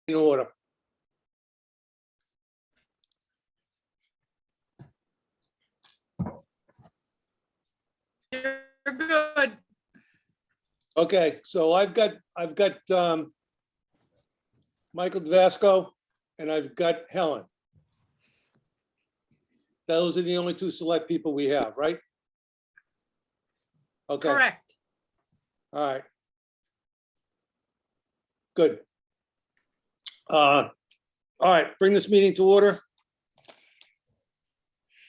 in order. You're good. Okay, so I've got Michael DeVasco and I've got Helen. Those are the only two select people we have, right? Okay, Correct. all right. Good. All right, bring this meeting to order.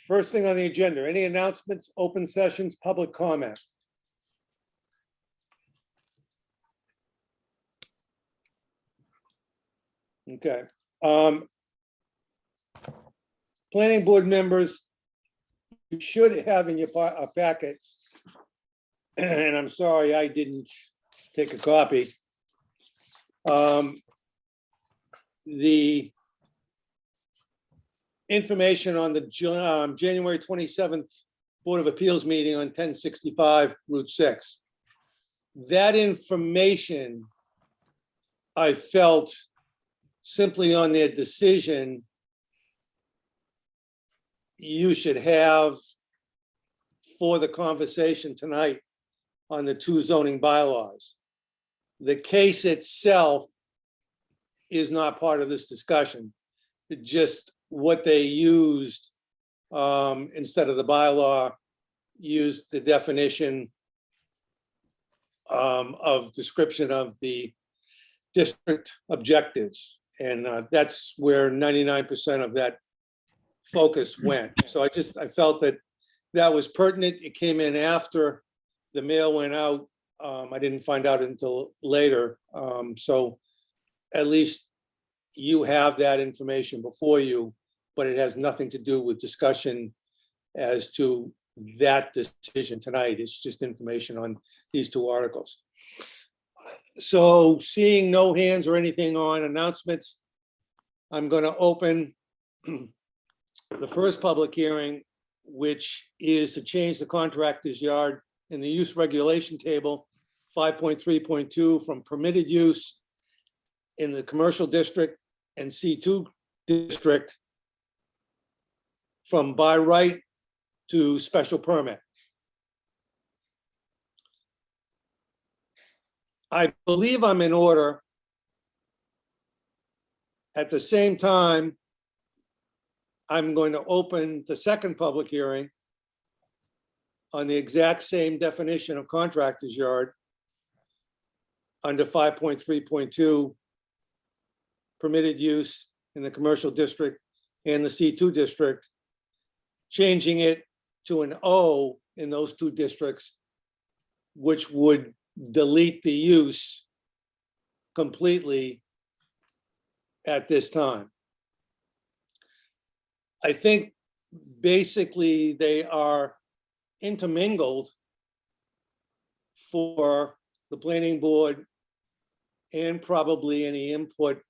First thing on the agenda, any announcements, open sessions, public comment? Okay. Planning board members, you should have in your packet, and I'm sorry I didn't take a copy. The information on the January 27th Board of Appeals meeting on 1065 Route 6. That information, I felt, simply on their decision, you should have for the conversation tonight on the two zoning bylaws. The case itself is not part of this discussion. It just what they used instead of the bylaw, used the definition of description of the district objectives. And that's where 99% of that focus went. So I felt that that was pertinent. It came in after the mail went out. I didn't find out until later. So at least you have that information before you, but it has nothing to do with discussion as to that decision tonight. It's just information on these two articles. So seeing no hands or anything on announcements, I'm going to open the first public hearing, which is to change the contractor's yard in the use regulation table 5.3.2 from permitted use in the commercial district and C2 district from by right to special permit. I believe I'm in order. At the same time, I'm going to open the second public hearing on the exact same definition of contractor's yard under 5.3.2 permitted use in the commercial district and the C2 district, changing it to an O in those two districts, which would delete the use completely at this time. I think basically they are intermingled for the planning board and probably any input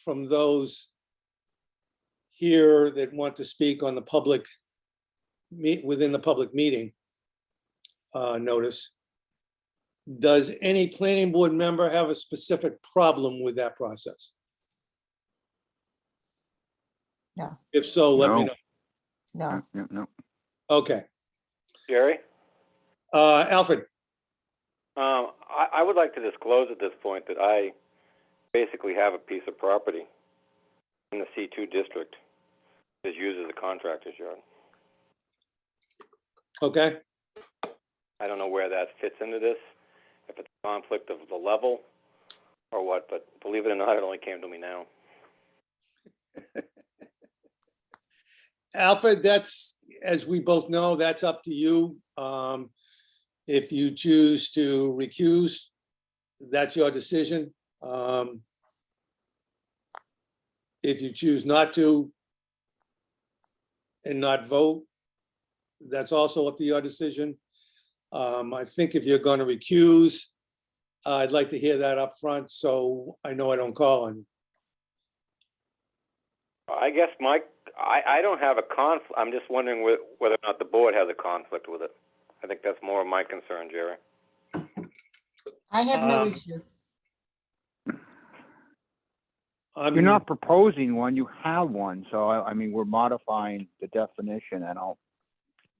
from those here that want to speak on the public within the public meeting notice. Does any planning board member have a specific problem with that process? No. If so, let me know. No. No. Okay. Jerry, Alfred, I would like to disclose at this point that I basically have a piece of property in the C2 district that is used as a contractor's yard. okay. I don't know where that fits into this, if it's a conflict of the level or what, but believe it or not, it only came to me now. Alfred, that's, as we both know, that's up to you. If you choose to recuse, that's your decision. If you choose not to and not vote, that's also up to your decision. I think if you're going to recuse, I'd like to hear that up front, so I know I don't call on you. I guess, Mike, I don't have a conflict. I'm just wondering whether or not the board has a conflict with it. I think that's more of my concern, Jerry. I have no Um, issue. You're not proposing one, you have one, so I mean, we're modifying the definition, I don't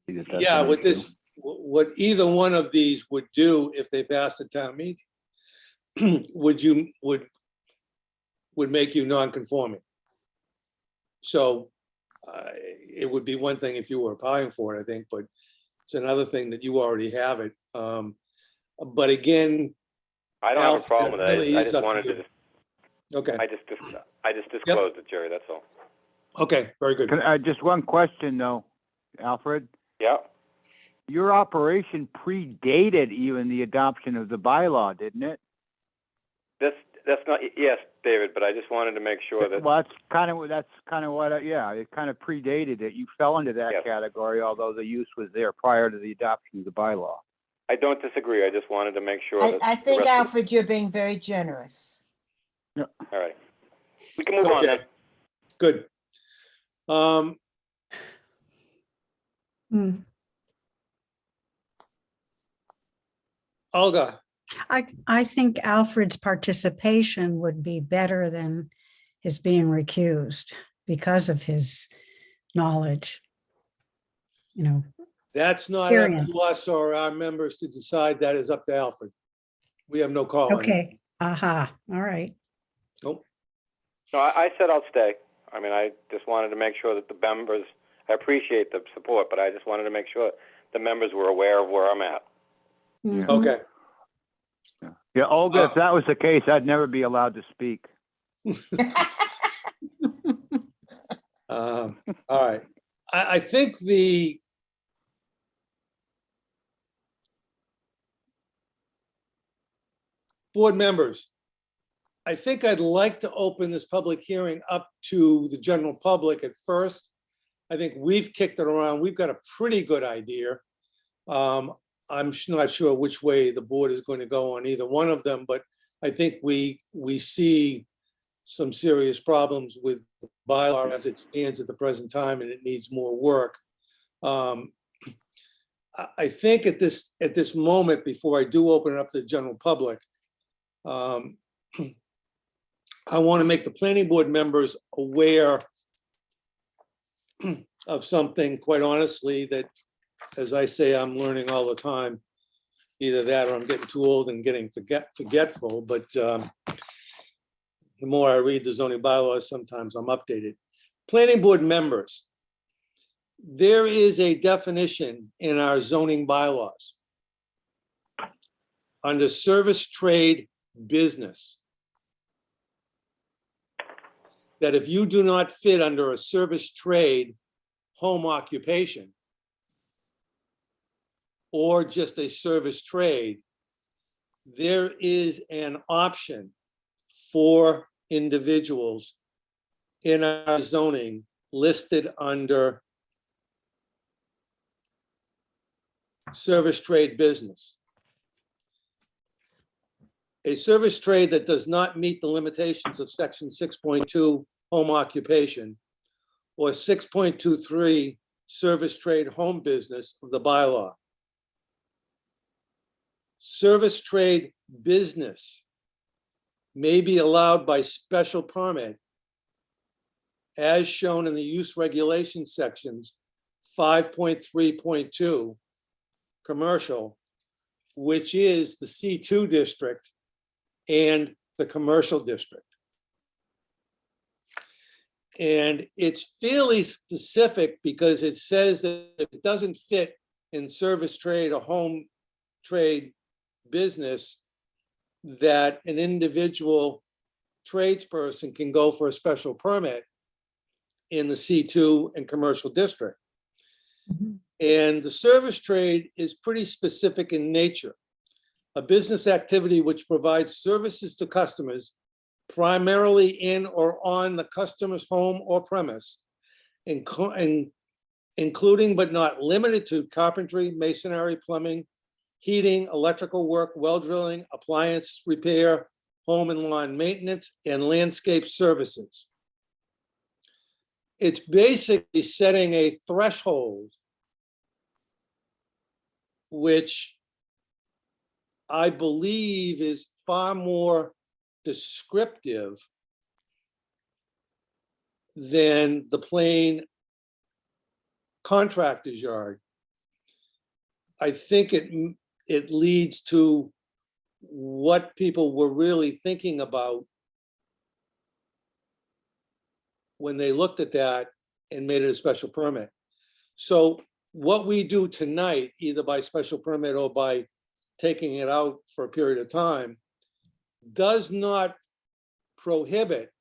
see that that's Yeah, an what issue. this, what either one of these would do if they passed the town meeting, would make you non-conforming. So it would be one thing if you were applying for it, I think, but it's another thing that you already have it. But again, I don't have a Alf, problem with that it. really I is just up to wanted you. to, okay, I just disclosed it, Jerry, that's all. okay, very good. Just one question though, Alfred. Yeah, Your operation predated even the adoption of the bylaw, didn't it? that's not, yes, David, but I just wanted to make sure that, Well, that's kind of what, yeah, it kind of predated it. You fell into that Yes. category, although the use was there prior to the adoption of the bylaw. I don't disagree, I just wanted to make sure that. I the think, rest of- Alfred, you're being very generous. All right. We can move on then. Okay, good. Hmm. Olga, I think Alfred's participation would be better than his being recused because of his knowledge. You know, that's not up to Experience. us or our members to decide. That is up to Alfred. We have no call on it. okay, aha, all right. Nope. No, I said I'll stay. I mean, I just wanted to make sure that the members, I appreciate the support, but I just wanted to make sure the members were aware of where I'm at. Mhm. Okay. Yeah, Olga, if that was the case, I'd never be allowed to speak. All right. I think the board members, I think I'd like to open this public hearing up to the general public at first. I think we've kicked it around. We've got a pretty good idea. I'm not sure which way the board is going to go on either one of them, but I think we see some serious problems with the bylaw as it stands at the present time, and it needs more work. I think at this moment, before I do open it up to the general public, I want to make the planning board members aware of something, quite honestly, that, as I say, I'm learning all the time. Either that or I'm getting too old and getting forgetful, but the more I read the zoning bylaws, sometimes I'm updated. Planning board members, there is a definition in our zoning bylaws under service trade business that if you do not fit under a service trade home occupation or just a service trade, there is an option for individuals in our zoning listed under service trade business. A service trade that does not meet the limitations of section 6.2 home occupation or 6.23 service trade home business of the bylaw. Service trade business may be allowed by special permit as shown in the use regulation sections 5.3.2 commercial, which is the C2 district and the commercial district. And it's fairly specific because it says that if it doesn't fit in service trade or home trade business, that an individual tradesperson can go for a special permit in the C2 and commercial district. Mhm. And the service trade is pretty specific in nature. A business activity which provides services to customers primarily in or on the customer's home or premise, including but not limited to carpentry, masonry, plumbing, heating, electrical work, well drilling, appliance repair, home and lawn maintenance, and landscape services. It's basically setting a threshold which I believe is far more descriptive than the plain contractor's yard, I think it leads to what people were really thinking about when they looked at that and made it a special permit. So what we do tonight, either by special permit or by taking it out for a period of time, does not prohibit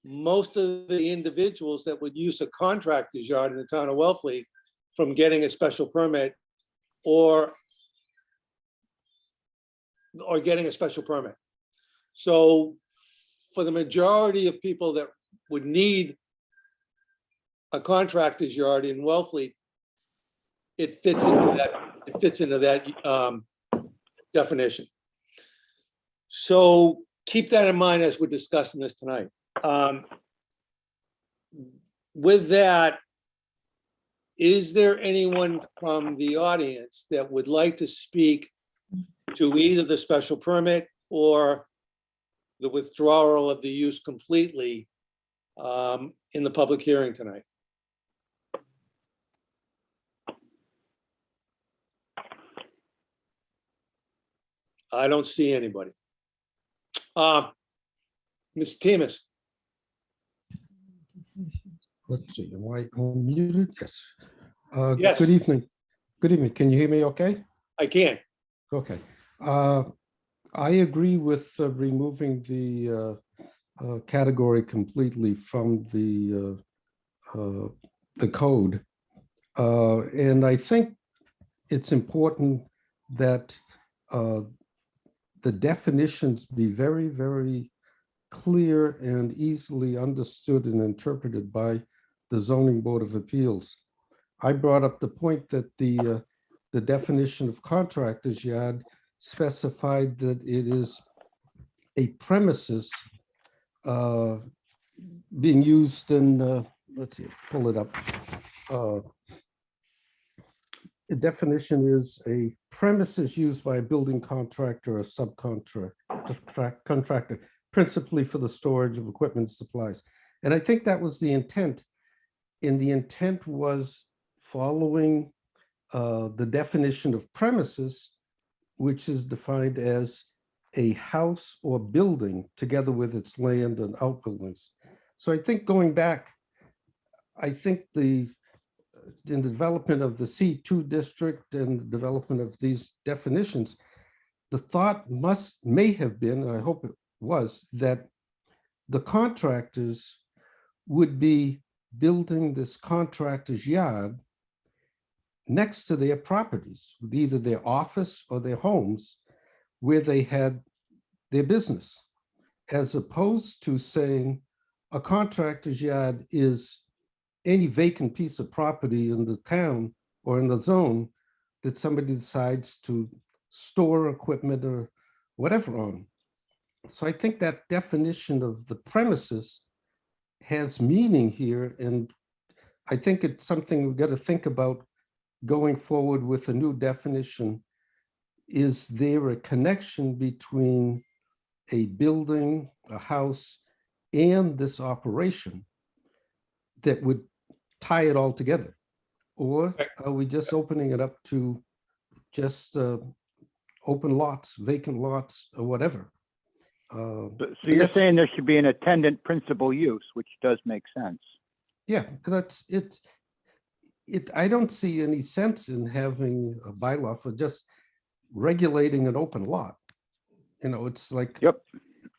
most of the individuals that would use a contractor's yard in the town of Wellfleet from getting a special permit or getting a special permit. So for the majority of people that would need a contractor's yard in Wellfleet, it fits into that definition. So keep that in mind as we're discussing this tonight. With that, is there anyone from the audience that would like to speak to either the special permit or the withdrawal of the use completely in the public hearing tonight? I don't see anybody. Mr. Temis. Let's see, am I unmuted? Yes. Yes. Good evening. Good evening. Can you hear me okay? I can. Okay. I agree with removing the category completely from the code. And I think it's important that the definitions be very, very clear and easily understood and interpreted by the Zoning Board of Appeals. I brought up the point that the definition of contractor's yard specified that it is a premises being used in, let's see, pull it up. The definition is a premises used by a building contractor or subcontractor, principally for the storage of equipment and supplies. And I think that was the intent. And the intent was following the definition of premises, which is defined as a house or building together with its land and outbuildings. So I think going back, I think in the development of the C2 district and the development of these definitions, the thought may have been, I hope it was, that the contractors would be building this contractor's yard next to their properties, either their office or their homes, where they had their business, as opposed to saying a contractor's yard is any vacant piece of property in the town or in the zone that somebody decides to store equipment or whatever on. So I think that definition of the premises has meaning here, and I think it's something we've got to think about going forward with a new definition. Is there a connection between a building, a house, and this operation that would tie it all together? Or are we just opening it up to just open lots, vacant lots, or whatever? So you're saying there should be an attendant principal use, which does make sense. Yeah, that's it. I don't see any sense in having a bylaw for just regulating an open lot. You know, it's like, Yep.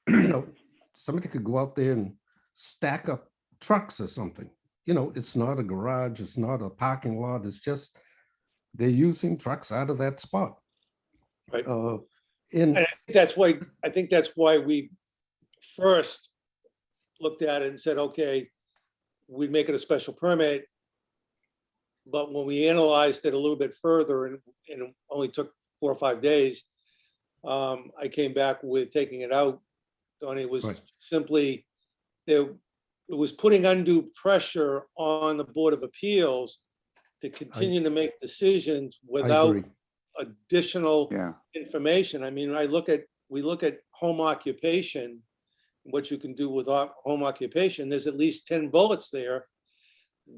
you know, somebody could go out there and stack up trucks or something. You know, it's not a garage, it's not a parking lot, it's just they're using trucks out of that spot. Right. And I think that's why we first looked at it and said, okay, we'd make it a special permit. But when we analyzed it a little bit further, and it only took 4 or 5 days, I came back with taking it out. And it was Right. simply, it was putting undue pressure on the Board of Appeals to continue to make decisions I without agree. additional Yeah. information. I mean, we look at home occupation, what you can do with home occupation, there's at least 10 bullets there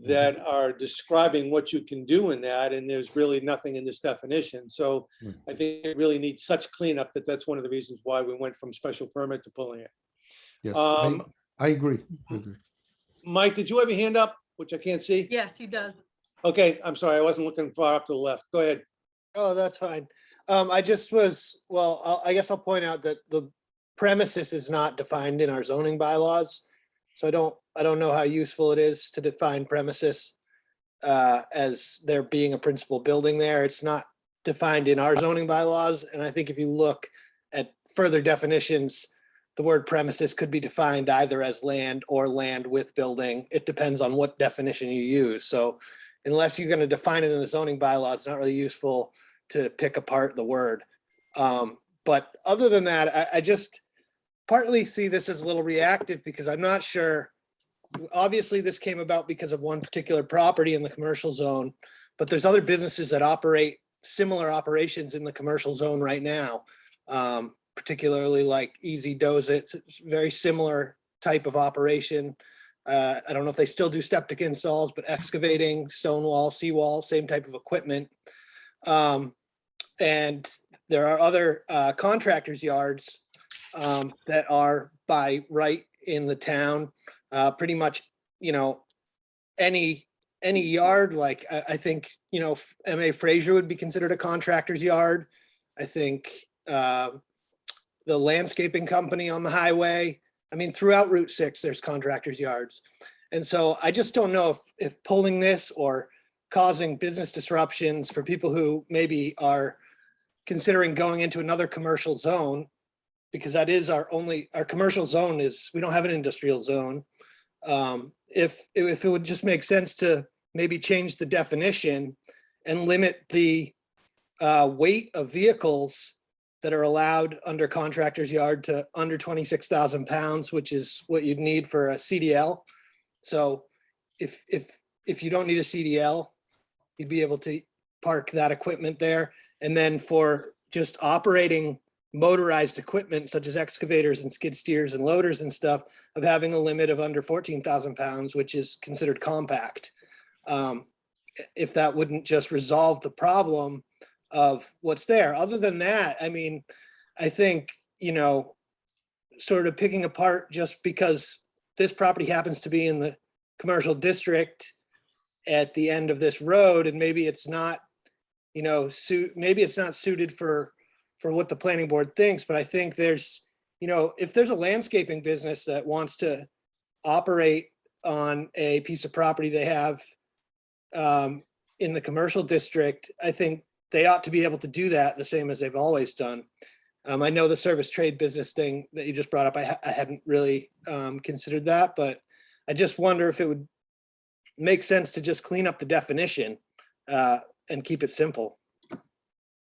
that are describing what you can do in that, and there's really nothing in this definition. So Right. I think it really needs such cleanup that that's one of the reasons why we went from special permit to pulling it. Yes, Um, I agree. I agree. Mike, did you have your hand up, which I can't see? Yes, he does. Okay, I'm sorry, I wasn't looking far up to the left. Go ahead. Oh, that's fine. I just was, well, I guess I'll point out that the premises is not defined in our zoning bylaws. So I don't know how useful it is to define premises as there being a principal building there. It's not defined in our zoning bylaws. And I think if you look at further definitions, the word premises could be defined either as land or land with building. It depends on what definition you use. So unless you're going to define it in the zoning bylaws, it's not really useful to pick apart the word. But other than that, I just partly see this as a little reactive because I'm not sure. Obviously, this came about because of one particular property in the commercial zone, but there's other businesses that operate similar operations in the commercial zone right now, particularly like Easy Does It. It's a very similar type of operation. I don't know if they still do septic installs, but excavating, stone wall, seawall, same type of equipment. And there are other contractors' yards that are by right in the town. Pretty much, any yard, like I think, M.A. Fraser would be considered a contractor's yard. I think the landscaping company on the highway. I mean, throughout Route 6, there's contractors' yards. And so I just don't know if pulling this or causing business disruptions for people who maybe are considering going into another commercial zone, because that is our commercial zone is, we don't have an industrial zone. If it would just make sense to maybe change the definition and limit the weight of vehicles that are allowed under contractor's yard to under 26,000 pounds, which is what you'd need for a CDL. So if you don't need a CDL, you'd be able to park that equipment there. And then for just operating motorized equipment such as excavators and skid steers and loaders and stuff, of having a limit of under 14,000 pounds, which is considered compact. If that wouldn't just resolve the problem of what's there. Other than that, I mean, I think, sort of picking apart just because this property happens to be in the commercial district at the end of this road, and maybe it's not, maybe it's not suited for what the planning board thinks, but I think there's, if there's a landscaping business that wants to operate on a piece of property they have in the commercial district, I think they ought to be able to do that the same as they've always done. I know the service trade business thing that you just brought up, I hadn't really considered that, but I just wonder if it would make sense to just clean up the definition and keep it simple.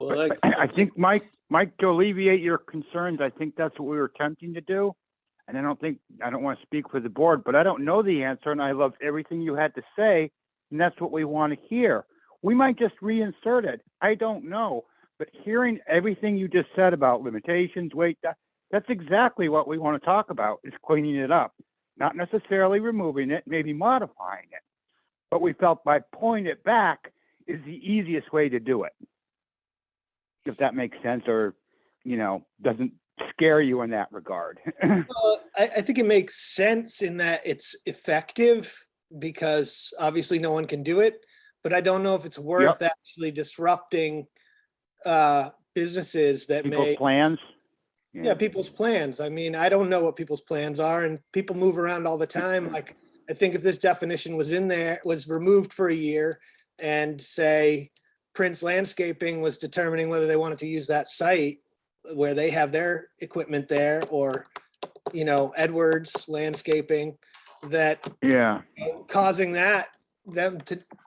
Well, I think, Mike, to alleviate your concerns, I think that's what we were attempting to do. And I don't want to speak for the board, but I don't know the answer, and I loved everything you had to say, and that's what we want to hear. We might just reinsert it. I don't know. But hearing everything you just said about limitations, weight, that's exactly what we want to talk about, is cleaning it up. Not necessarily removing it, maybe modifying it. But we felt by pulling it back is the easiest way to do it. If that makes sense, or, doesn't scare you in that regard. I think it makes sense in that it's effective, because obviously no one can do it, but I don't know if it's worth actually disrupting businesses that People's plans. Yeah, people's plans. I mean, I don't know what people's plans are, and people move around all the time. Like, I think if this definition was in there, was removed for a year, and say Prince Landscaping was determining whether they wanted to use that site where they have their equipment there, or, Edwards Landscaping, that causing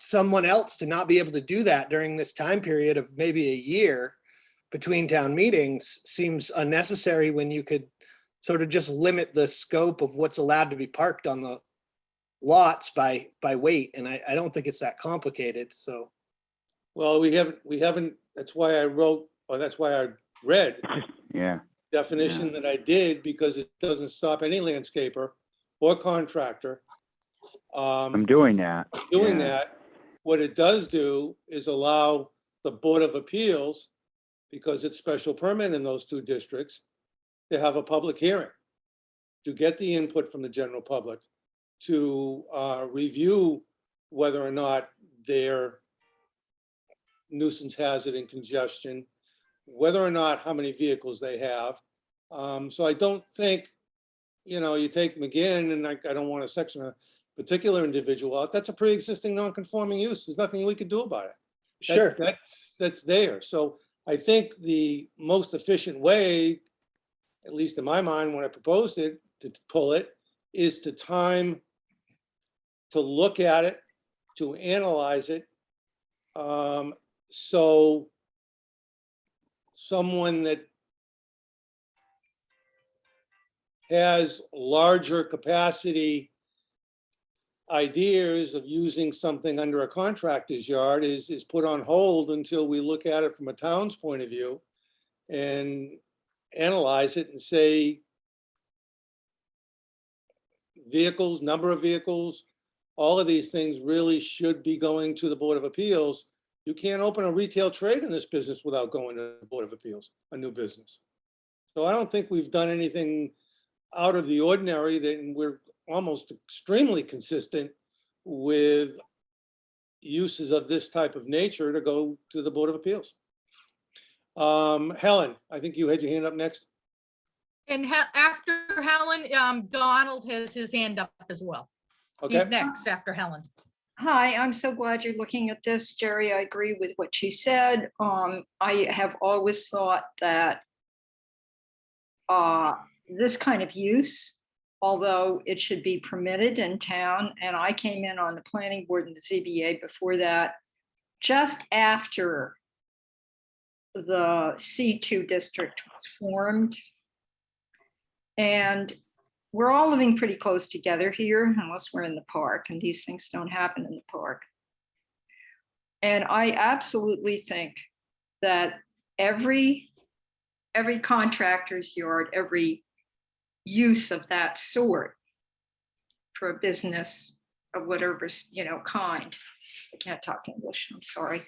someone else to not be able to do that during this time period of maybe a year between town meetings seems unnecessary, when you could sort of just limit the scope of what's allowed to be parked on the lots by weight. And I don't think it's that complicated. So. well, we haven't, that's why I wrote, or that's why I read. Yeah. definition that I did because it doesn't stop any landscaper or contractor I'm doing that. doing Yeah. that. What it does do is allow the Board of Appeals, because it's special permit in those two districts, to have a public hearing, to get the input from the general public, to review whether or not their nuisance hazard and congestion, whether or not how many vehicles they have. So I don't think, you take McGinn, and I don't want to section a particular individual out, that's a pre-existing non-conforming use. There's nothing we could do about it. Sure. That's there. So I think the most efficient way, at least in my mind, when I proposed it, to pull it, is to look at it, to analyze it. So someone that has larger capacity ideas of using something under a contractor's yard is put on hold until we look at it from a town's point of view and analyze it and say vehicles, number of vehicles, all of these things really should be going to the Board of Appeals. You can't open a retail trade in this business without going to the Board of Appeals, a new business. So I don't think we've done anything out of the ordinary, that we're almost extremely consistent with uses of this type of nature to go to the Board of Appeals. Helen, I think you had your hand up next. And after Helen, Donald has his hand up as well. He's Okay, next after Helen. Hi, I'm so glad you're looking at this, Jerry. I agree with what you said. I have always thought that this kind of use, although it should be permitted in town, and I came in on the planning board and the ZBA before that, just after the C2 district was formed. And we're all living pretty close together here, unless we're in the park, and these things don't happen in the park. And I absolutely think that every contractor's yard, every use of that sort for a business of whatever, kind. I can't talk English, I'm sorry.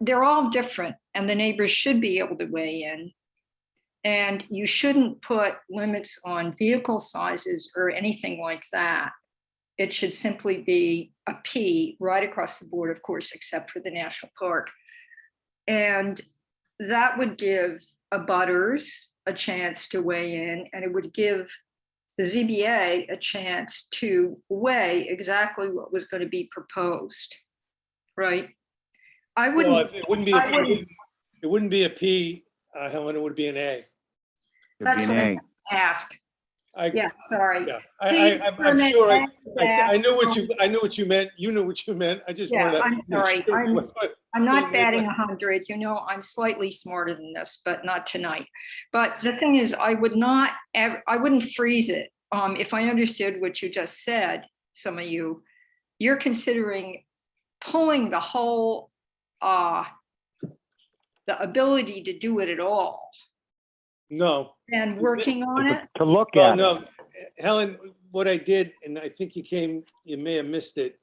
They're all different, and the neighbors should be able to weigh in. And you shouldn't put limits on vehicle sizes or anything like that. It should simply be a P right across the board, of course, except for the national park. And that would give abutters a chance to weigh in, and it would give the ZBA a chance to weigh exactly what was going to be proposed, right? I well, wouldn't, it wouldn't be a P, Helen, it would be an A. that's what I asked. Yeah, sorry. Yeah, I'm sure I knew what you meant. You knew what you meant. I just Yeah, wanted to. I'm sorry. I'm not Same batting way. 100, I'm slightly smarter than this, but not tonight. But the thing is, I wouldn't freeze it. If I understood what you just said, some of you're considering pulling the whole, the ability to do it at all No, and working on it. To look well, at it. no, Helen, what I did, and I think you may have missed it.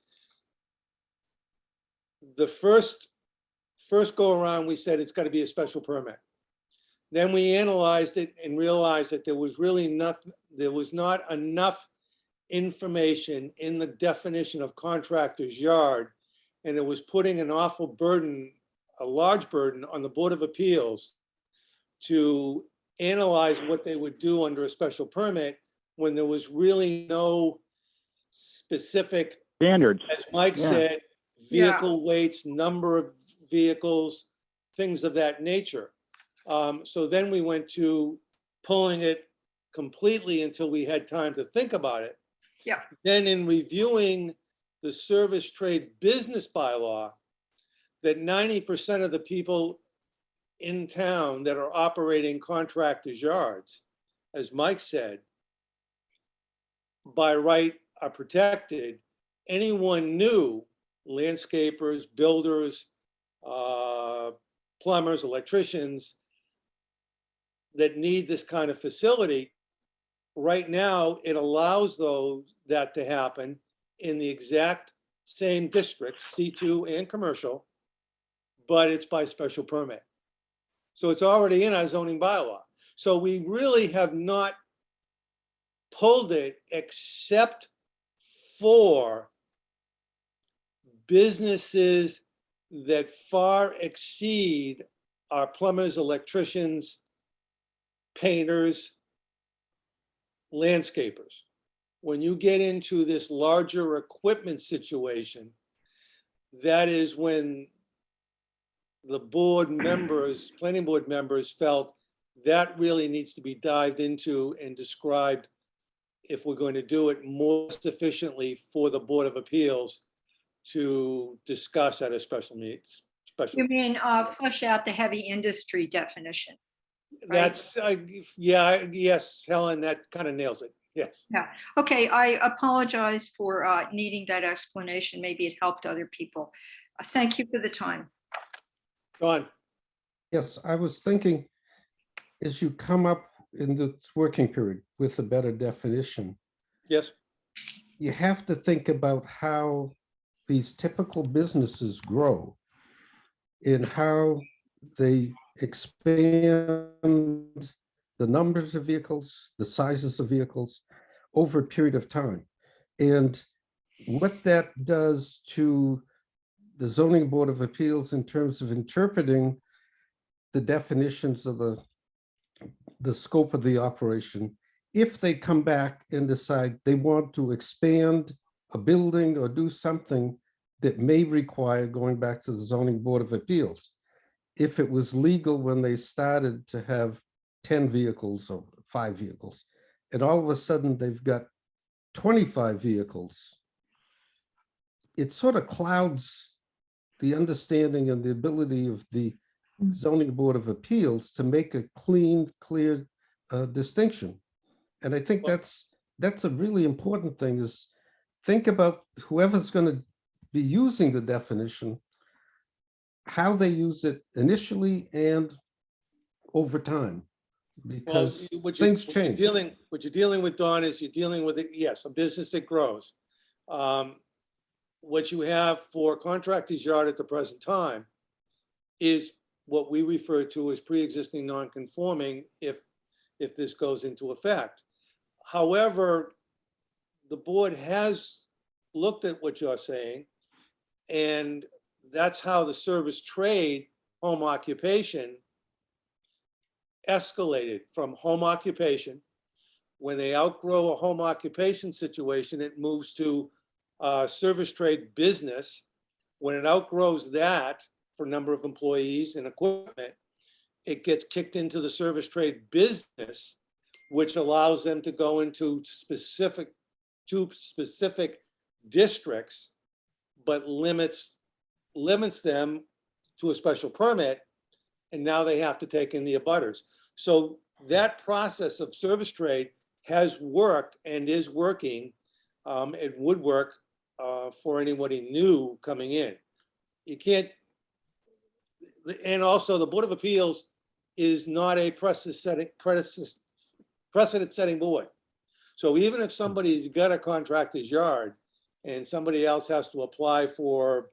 The first go around, we said it's got to be a special permit. Then we analyzed it and realized that there was not enough information in the definition of contractor's yard. And it was putting an awful burden, a large burden on the Board of Appeals to analyze what they would do under a special permit when there was really no specific, Standards. as Mike Yeah. said, Yeah. vehicle weights, number of vehicles, things of that nature. So then we went to pulling it completely until we had time to think about it. Yeah. Then in reviewing the service trade business bylaw, that 90% of the people in town that are operating contractors' yards, as Mike said, by right are protected. Anyone new, landscapers, builders, plumbers, electricians that need this kind of facility. Right now, it allows that to happen in the exact same district, C2 and commercial, but it's by special permit. So it's already in our zoning bylaw. So we really have not pulled it except for businesses that far exceed our plumbers, electricians, painters, landscapers. When you get into this larger equipment situation, that is when the board members, planning board members felt that really needs to be dived into and described if we're going to do it more sufficiently for the Board of Appeals to discuss at a special meetings. You mean flesh out the heavy industry definition? That's, yeah, yes, Helen, that kind of nails it. Yes. Yeah. Okay, I apologize for needing that explanation. Maybe it helped other people. Thank you for the time. Go on. Yes, I was thinking, as you come up in the working period with a better definition, Yes. you have to think about how these typical businesses grow and how they expand the numbers of vehicles, the sizes of vehicles over a period of time. And what that does to the zoning board of appeals in terms of interpreting the definitions of the scope of the operation, if they come back and decide they want to expand a building or do something that may require going back to the zoning board of appeals. If it was legal when they started to have 10 vehicles or 5 vehicles, and all of a sudden they've got 25 vehicles, it sort of clouds the understanding and the ability of the zoning board of appeals to make a clean, clear distinction. And I think that's a really important thing, is think about whoever's going to be using the definition, how they use it initially and over time, because things change. What you're dealing with, Don, is you're dealing with, yes, a business that grows. What you have for contractor's yard at the present time is what we refer to as pre-existing non-conforming if this goes into effect. However, the board has looked at what you're saying, and that's how the service trade home occupation escalated from home occupation. When they outgrow a home occupation situation, it moves to service trade business. When it outgrows that for number of employees and equipment, it gets kicked into the service trade business, which allows them to go into specific districts, but limits them to a special permit, and now they have to take in the abutters. So that process of service trade has worked and is working. It would work for anybody new coming in. You can't, and also the Board of Appeals is not a precedent-setting board. So even if somebody's got a contractor's yard and somebody else has to apply for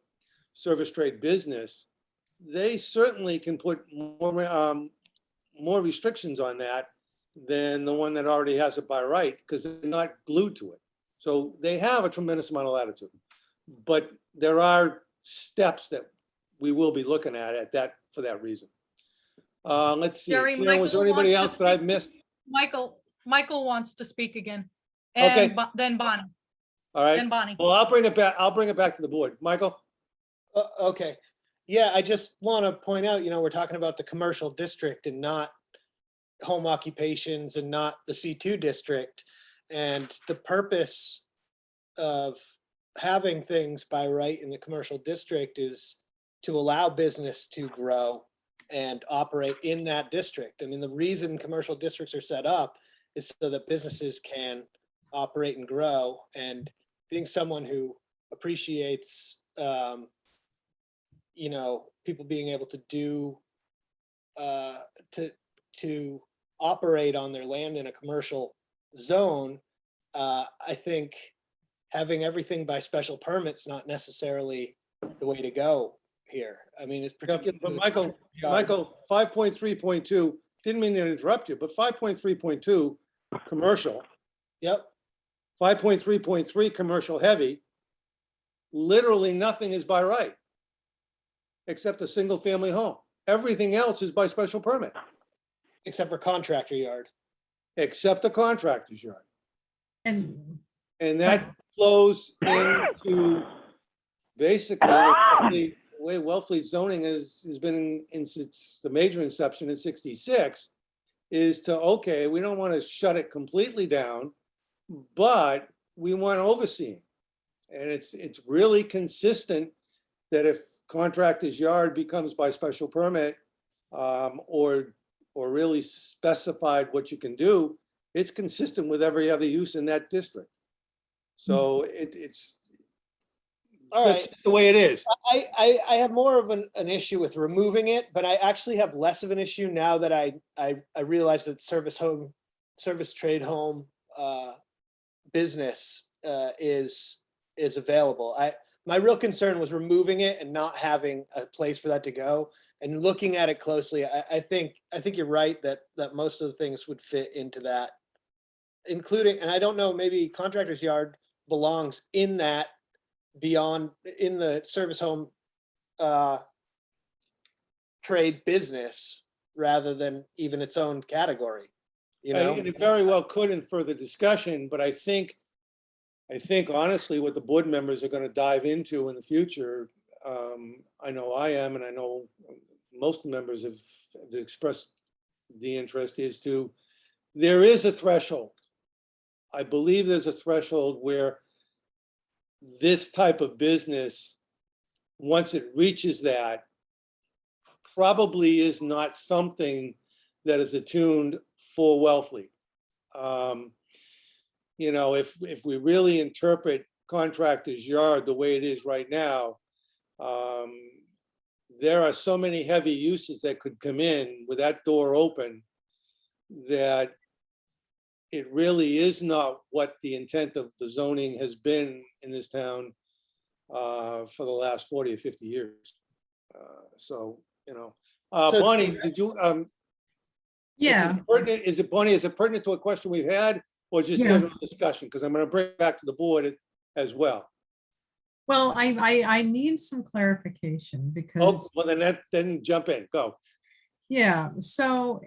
service trade business, they certainly can put more restrictions on that than the one that already has it by right, because they're not glued to it. So they have a tremendous amount of latitude, but there are steps that we will be looking at that for that reason. Let's see. Jerry, Karen, was there Michael anybody wants else to that I've speak. missed? Michael wants to speak again. Okay. And then Bonnie, All right. then Bonnie. Well, I'll bring it back. I'll bring it back to the board. Michael? Okay. Yeah, I just want to point out, we're talking about the commercial district and not home occupations and not the C2 district. And the purpose of having things by right in the commercial district is to allow business to grow and operate in that district. I mean, the reason commercial districts are set up is so that businesses can operate and grow. And being someone who appreciates, people being able to do to operate on their land in a commercial zone, I think having everything by special permit's not necessarily the way to go here. I mean, it's Yeah, particularly. but Michael, 5.3.2, didn't mean to interrupt you, but 5.3.2, commercial, Yep, 5.3.3, commercial heavy, literally nothing is by right, except a single-family home. Everything else is by special permit, except for contractor yard. except the contractor's yard. And And that flows into basically the way Wellfleet zoning has been in since the major inception in 66, is to, okay, we don't want to shut it completely down, but we want overseeing. And it's really consistent that if contractor's yard becomes by special permit, or really specified what you can do, it's consistent with every other use in that district. So it's All just right. the way it is. I have more of an issue with removing it, but I actually have less of an issue now that I realize that service trade home business is available. My real concern was removing it and not having a place for that to go. And looking at it closely, I think you're right that most of the things would fit into that, including, and I don't know, maybe contractor's yard belongs in that, beyond, in the service home trade business rather than even its own category, you know? And it very well could in further discussion, but I think honestly, what the board members are going to dive into in the future, I know I am, and I know most of the members have expressed the interest, there is a threshold. I believe there's a threshold where this type of business, once it reaches that, probably is not something that is attuned for Wellfleet. You know, if we really interpret contractor's yard the way it is right now, there are so many heavy uses that could come in with that door open that it really is not what the intent of the zoning has been in this town for the last 40 or 50 years. So, you know, Bonnie, did you, yeah, is it Bonnie, is it pertinent to a question we've had, or just Yeah. general discussion? Because I'm going to bring it back to the board as well. well, I need some clarification Oh, because, well, then jump in, go. yeah, so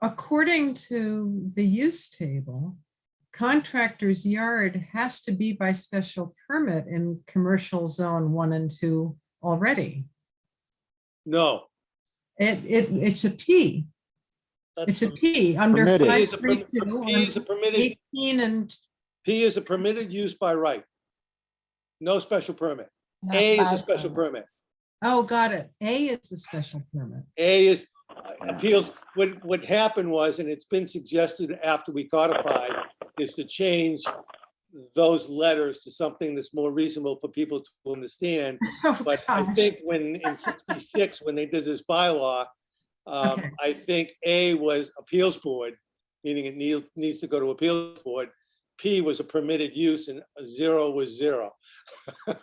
according to the use table, contractor's yard has to be by special permit in commercial zone 1 and 2 already. No. It's a P. It's a P under Permitted. P is a 532 P is a on permitted, 18 and. P is a permitted use by right. No special permit. A is a special permit. Oh, got it. A is the special permit. A is appeals. What happened was, and it's been suggested after we codified, is to change those letters to something that's more reasonable for people to understand. Oh, But I gosh. think when in 66, when they did this bylaw, Okay. I think A was appeals board, meaning it needs to go to appeals board. P was a permitted use and 0 was 0. Got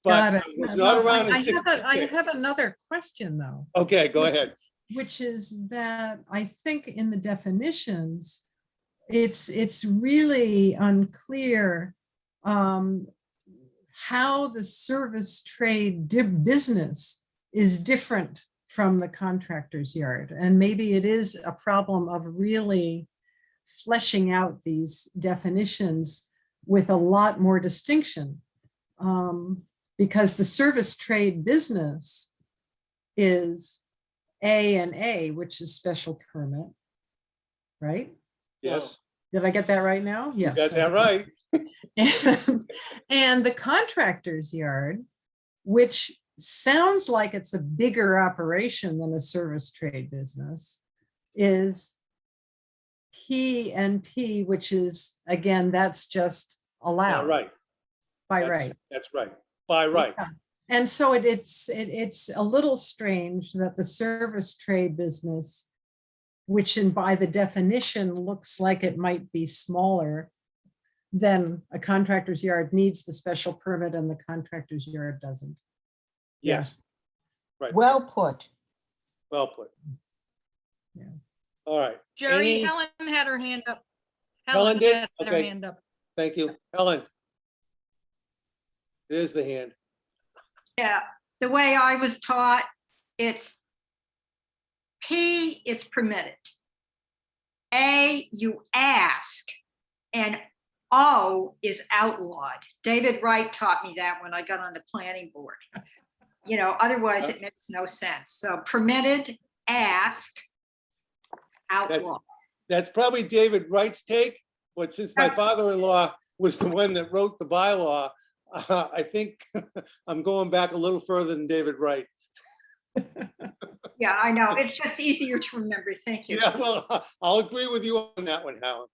But it. it's not Well, around in I '66. have another question though, Okay, go ahead. which is that I think in the definitions, it's really unclear how the service trade business is different from the contractor's yard. And maybe it is a problem of really fleshing out these definitions with a lot more distinction. Because the service trade business is A and A, which is special permit, right? Yes, Did I get that right now? you Yes. got I that did. right. And the contractor's yard, which sounds like it's a bigger operation than a service trade business, is P and P, which is, again, that's just All allowed right. by That's- right. That's right. By right. Yeah. And so it's a little strange that the service trade business, which by the definition looks like it might be smaller than a contractor's yard, needs the special permit and the contractor's yard doesn't. Yeah. Yes. Right. Well put. Well put. Yeah. All right. Jerry, Any- Helen had her hand up. Helen did? had her Okay. hand up. Thank you. Helen. There's the hand. Yeah, the way I was taught, it's P, it's permitted. A, you ask, and O is outlawed. David Wright taught me that when I got on the planning board. You know, otherwise it makes no sense. So permitted, ask, outlaw. That's probably David Wright's take, but since my father-in-law was the one that wrote the bylaw, I think I'm going back a little further than David Wright. Yeah, I know. It's just easier to remember. Thank you. Yeah, well, I'll agree with you on that one, Helen.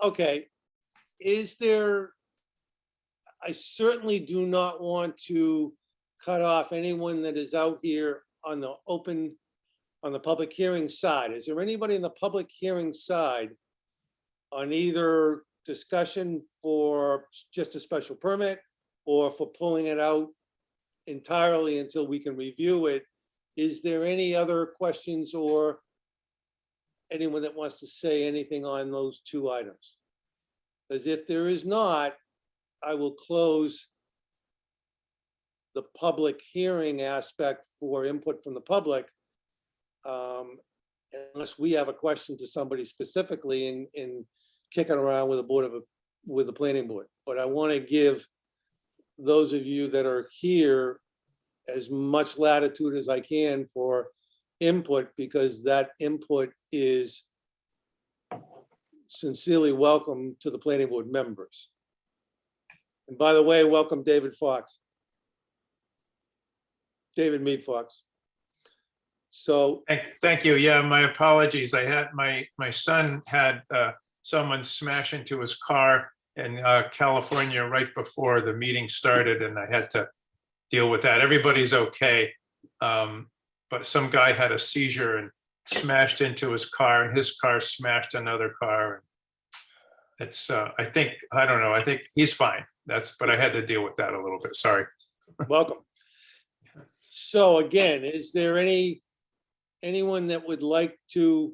Okay, I certainly do not want to cut off anyone that is out here on the public hearing side. Is there anybody in the public hearing side on either discussion for just a special permit or for pulling it out entirely until we can review it? Is there any other questions or anyone that wants to say anything on those two items? Because if there is not, I will close the public hearing aspect for input from the public, unless we have a question to somebody specifically and kick it around with the planning board. But I want to give those of you that are here as much latitude as I can for input, because that input is sincerely welcome to the planning board members. And by the way, welcome David Fox. David Mead Fox. So, Thank you. Yeah, my apologies. I had my son had someone smash into his car in California right before the meeting started, and I had to deal with that. Everybody's okay, but some guy had a seizure and smashed into his car, and his car smashed another car. It's I don't know. I think he's fine. But I had to deal with that a little bit. Sorry. welcome. So again, is there anyone that would like to?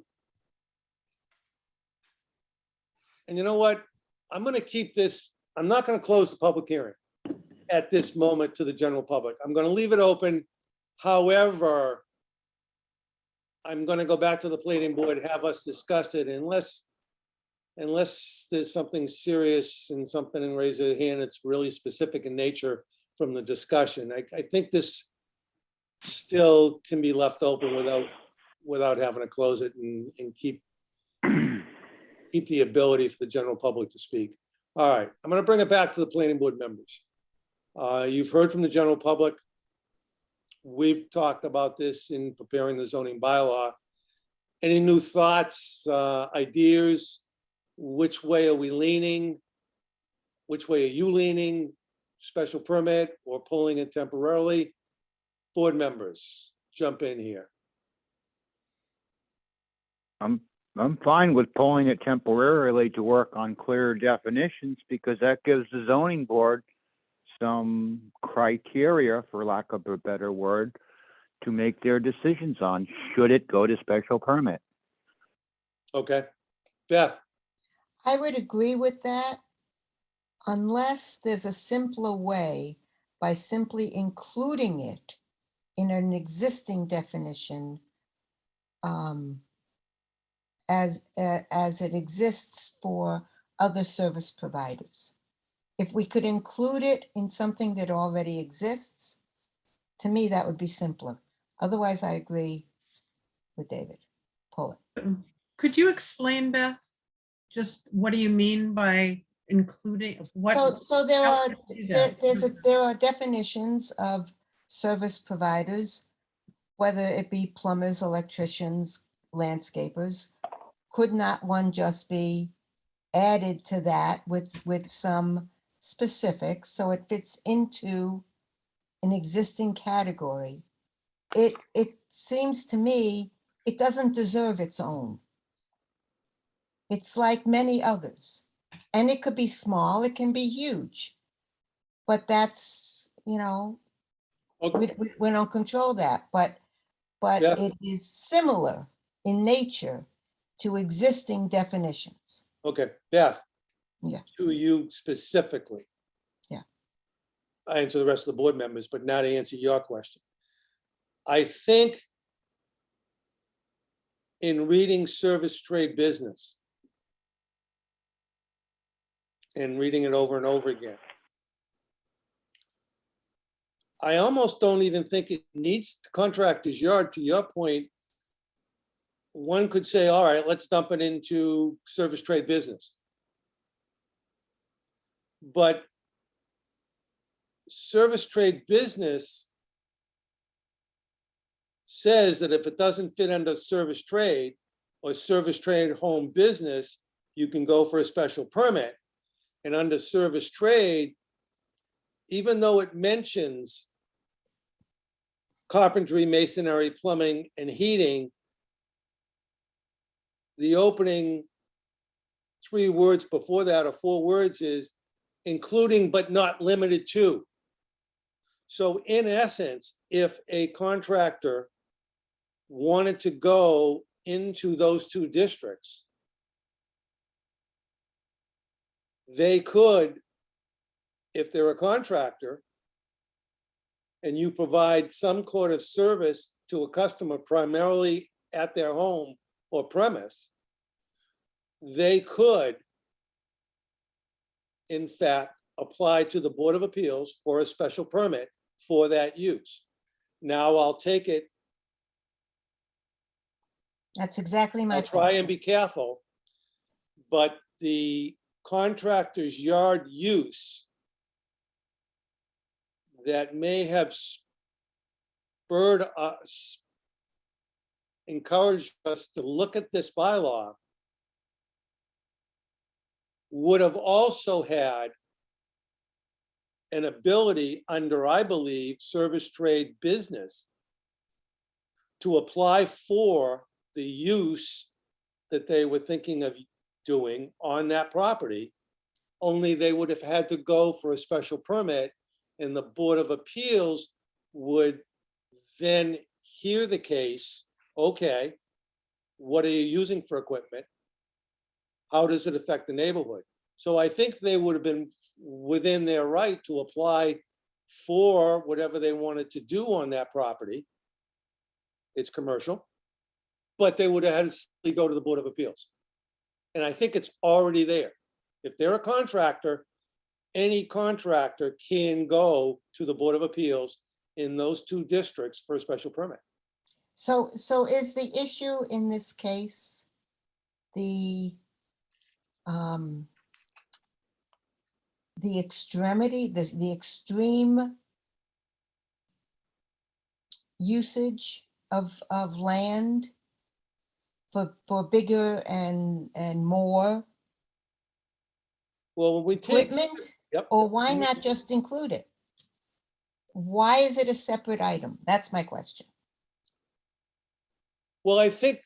And you know what? I'm going to keep this. I'm not going to close the public hearing at this moment to the general public. I'm going to leave it open. However, I'm going to go back to the planning board, have us discuss it, unless there's something serious and something and raise a hand that's really specific in nature from the discussion. I think this still can be left open without having to close it and keep the ability for the general public to speak. All right, I'm going to bring it back to the planning board members. You've heard from the general public. We've talked about this in preparing the zoning bylaw. Any new thoughts, ideas? Which way are we leaning? Which way are you leaning? Special permit or pulling it temporarily? Board members, jump in here. I'm fine with pulling it temporarily to work on clear definitions, because that gives the zoning board some criteria, for lack of a better word, to make their decisions on. Should it go to special permit? Okay, Beth. I would agree with that, unless there's a simpler way by simply including it in an existing definition as it exists for other service providers. If we could include it in something that already exists, to me, that would be simpler. Otherwise, I agree with David. Pull it. Could you explain, Beth, just what do you mean by including what? So there how are would you do that? there are definitions of service providers, whether it be plumbers, electricians, landscapers. Could not one just be added to that with some specifics so it fits into an existing category, it seems to me it doesn't deserve its own. It's like many others. And it could be small, it can be huge. But that's, you know, Okay, we don't control that, but Yeah. it is similar in nature to existing definitions. okay, Beth. Yeah. To you specifically. Yeah. I answer the rest of the board members, but now to answer your question. I think in reading service trade business and reading it over and over again, I almost don't even think it needs the contractor's yard. To your point, one could say, all right, let's dump it into service trade business. But service trade business says that if it doesn't fit under service trade or service trade home business, you can go for a special permit. And under service trade, even though it mentions carpentry, masonry, plumbing, and heating, the opening 3 words before that, or 4 words, is including but not limited to. So in essence, if a contractor wanted to go into those 2 districts, they could, if they're a contractor, and you provide some sort of service to a customer primarily at their home or premise, they could, in fact, apply to the Board of Appeals for a special permit for that use. Now, I'll take it, That's exactly my I'll point. try and be careful, but the contractor's yard use that may have spurred us, encouraged us to look at this bylaw would have also had an ability under, I believe, service trade business to apply for the use that they were thinking of doing on that property, only they would have had to go for a special permit, and the Board of Appeals would then hear the case. Okay, what are you using for equipment? How does it affect the neighborhood? So I think they would have been within their right to apply for whatever they wanted to do on that property. It's commercial, but they would have had to go to the Board of Appeals. And I think it's already there. If they're a contractor, any contractor can go to the Board of Appeals in those 2 districts for a special permit. So is the issue in this case the extremity, the extreme usage of land for bigger and more Well, when we take, equipment? yep, Or why not just include it? Why is it a separate item? That's my question. well, I think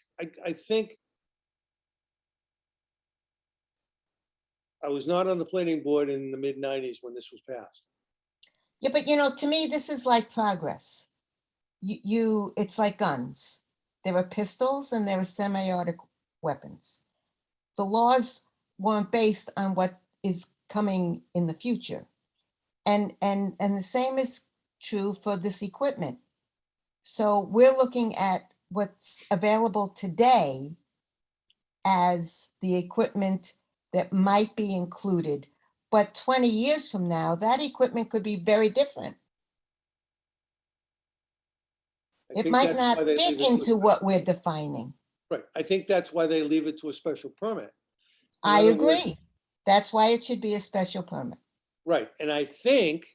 I was not on the planning board in the mid-90s when this was passed. Yeah, but you know, to me, this is like progress. It's like guns. There are pistols and there are semi-automatic weapons. The laws weren't based on what is coming in the future. And the same is true for this equipment. So we're looking at what's available today as the equipment that might be included. But 20 years from now, that equipment could be very different. I It think might that's not why they fit leave it to- into what we're defining. Right, I think that's why they leave it to a special permit. In I other words, agree. That's why it should be a special permit. right, and I think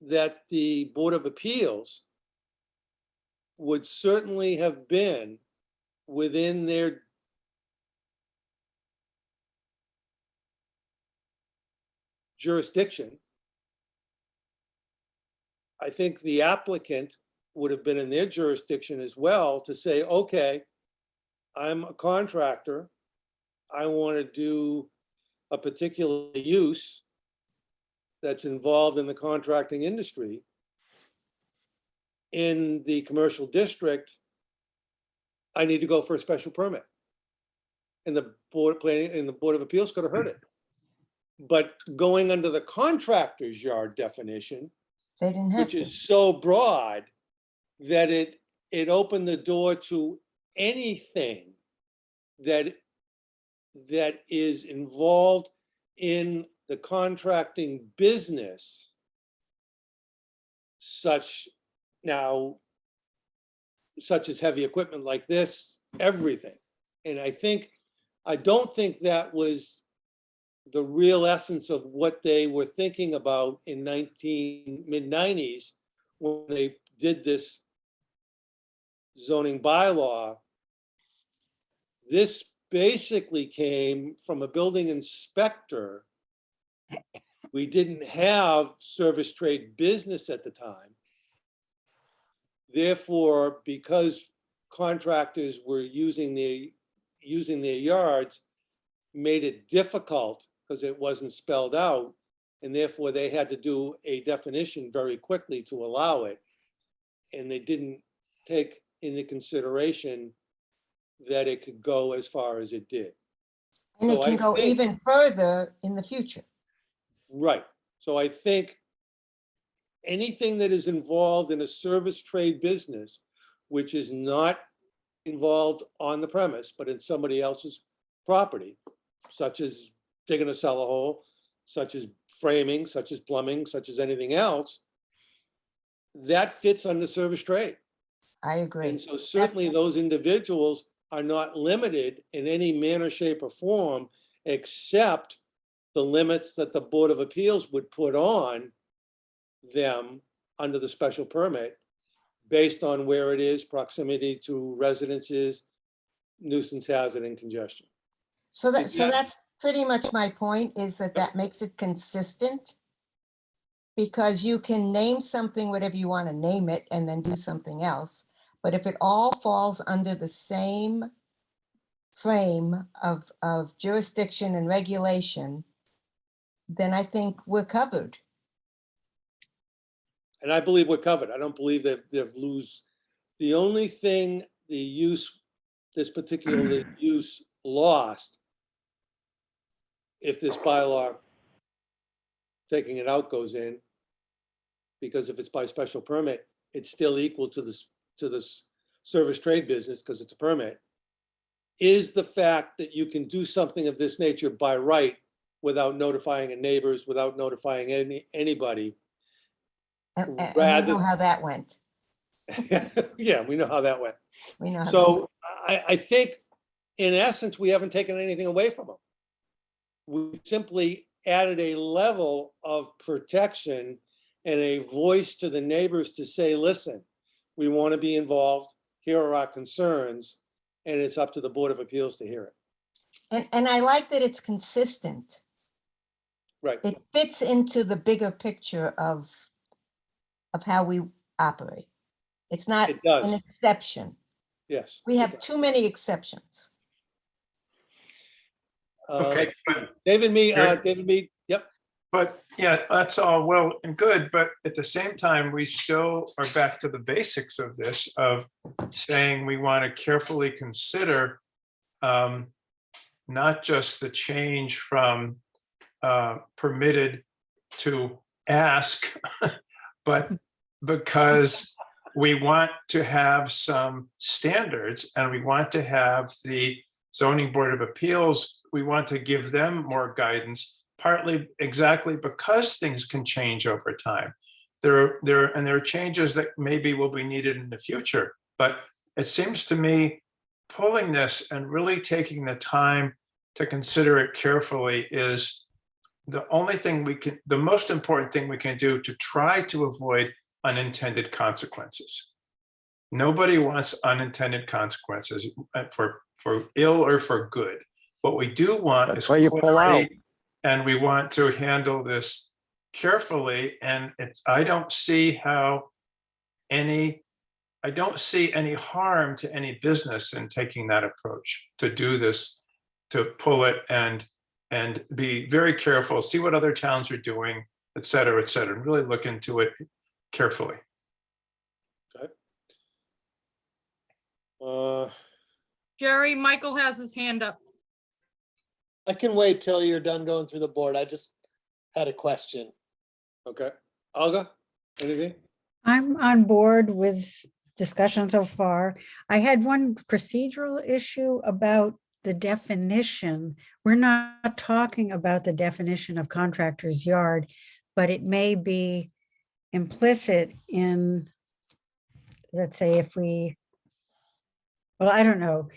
that the Board of Appeals would certainly have been within their, jurisdiction, I think the applicant would have been in their jurisdiction as well to say, okay, I'm a contractor. I want to do a particular use that's involved in the contracting industry in the commercial district. I need to go for a special permit. And the Board of Planning and the Board of Appeals could have heard it. But going under the contractor's yard definition, They didn't have which to. is so broad that it opened the door to anything that is involved in the contracting business, such as heavy equipment like this, everything. And I don't think that was the real essence of what they were thinking about in mid-90s when they did this zoning bylaw. This basically came from a building inspector. We didn't have service trade business at the time. Therefore, because contractors were using their yards, made it difficult because it wasn't spelled out, and therefore they had to do a definition very quickly to allow it. And they didn't take into consideration that it could go as far as it did. And it So can I go think- even further in the future. Right. So I think anything that is involved in a service trade business, which is not involved on the premise, but in somebody else's property, such as digging a cellar hole, such as framing, such as plumbing, such as anything else, that fits under service trade. I agree. And so certainly those individuals are not limited in any manner, shape, or form, except the limits that the Board of Appeals would put on them under the special permit based on where it is, proximity to residences, nuisance hazard, and congestion. So Yeah. that's pretty much my point, is that makes it consistent. Because you can name something whatever you want to name it and then do something else. But if it all falls under the same frame of jurisdiction and regulation, then I think we're covered. And I believe we're covered. I don't believe they've lose. The only thing this particular use lost, if this bylaw taking it out goes in, because if it's by special permit, it's still equal to this service trade business because it's a permit, is the fact that you can do something of this nature by right without notifying your neighbors, without notifying anybody. And we Rather- know how that went. Yeah, we know how that went. We know how that went. So I think, in essence, we haven't taken anything away from them. We simply added a level of protection and a voice to the neighbors to say, listen, we want to be involved. Here are our concerns. And it's up to the Board of Appeals to hear it. And I like that it's consistent. Right. It fits into the bigger picture of how we operate. It's not It does. an exception. Yes. We it have does. too many exceptions. Okay, but David Mead, yep. But yeah, that's all well and good, but at the same time, we still are back to the basics of this, of saying we want to carefully consider not just the change from permitted to ask, but because we want to have some standards and we want to have the Zoning Board of Appeals, we want to give them more guidance, partly exactly because things can change over time. There are changes that maybe will be needed in the future, but it seems to me pulling this and really taking the time to consider it carefully is the most important thing we can do to try to avoid unintended consequences. Nobody wants unintended consequences for ill or for good. What we do want That's is why you pull out. clarity and we want to handle this carefully. And I don't see any harm to any business in taking that approach, to do this, to pull it and be very careful, see what other towns are doing, et cetera, and really look into it carefully. Jerry, Michael has his hand up. I can wait till you're done going through the board. I just had a question. Okay. Olga, anything? I'm on board with discussion so far. I had one procedural issue about the definition. We're not talking about the definition of contractor's yard, but it may be implicit in, let's say, well, I don't know.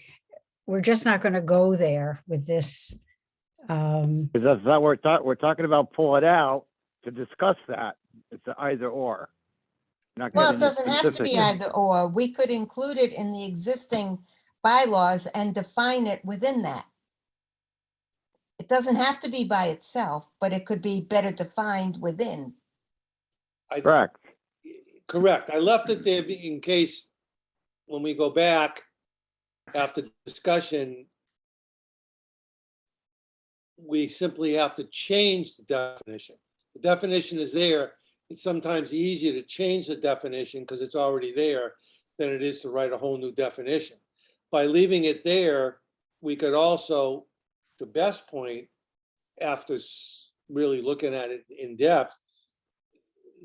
We're just not going to go there with this. Because that's not what we're talking about, pull it out to discuss that. It's an either or. Not Well, it getting doesn't have to specific. be either or. We could include it in the existing bylaws and define it within that. It doesn't have to be by itself, but it could be better defined within. Correct. Correct. I left it there in case when we go back after discussion, we simply have to change the definition. The definition is there. It's sometimes easier to change the definition because it's already there than it is to write a whole new definition. By leaving it there, we could also, to Beth's point, after really looking at it in depth,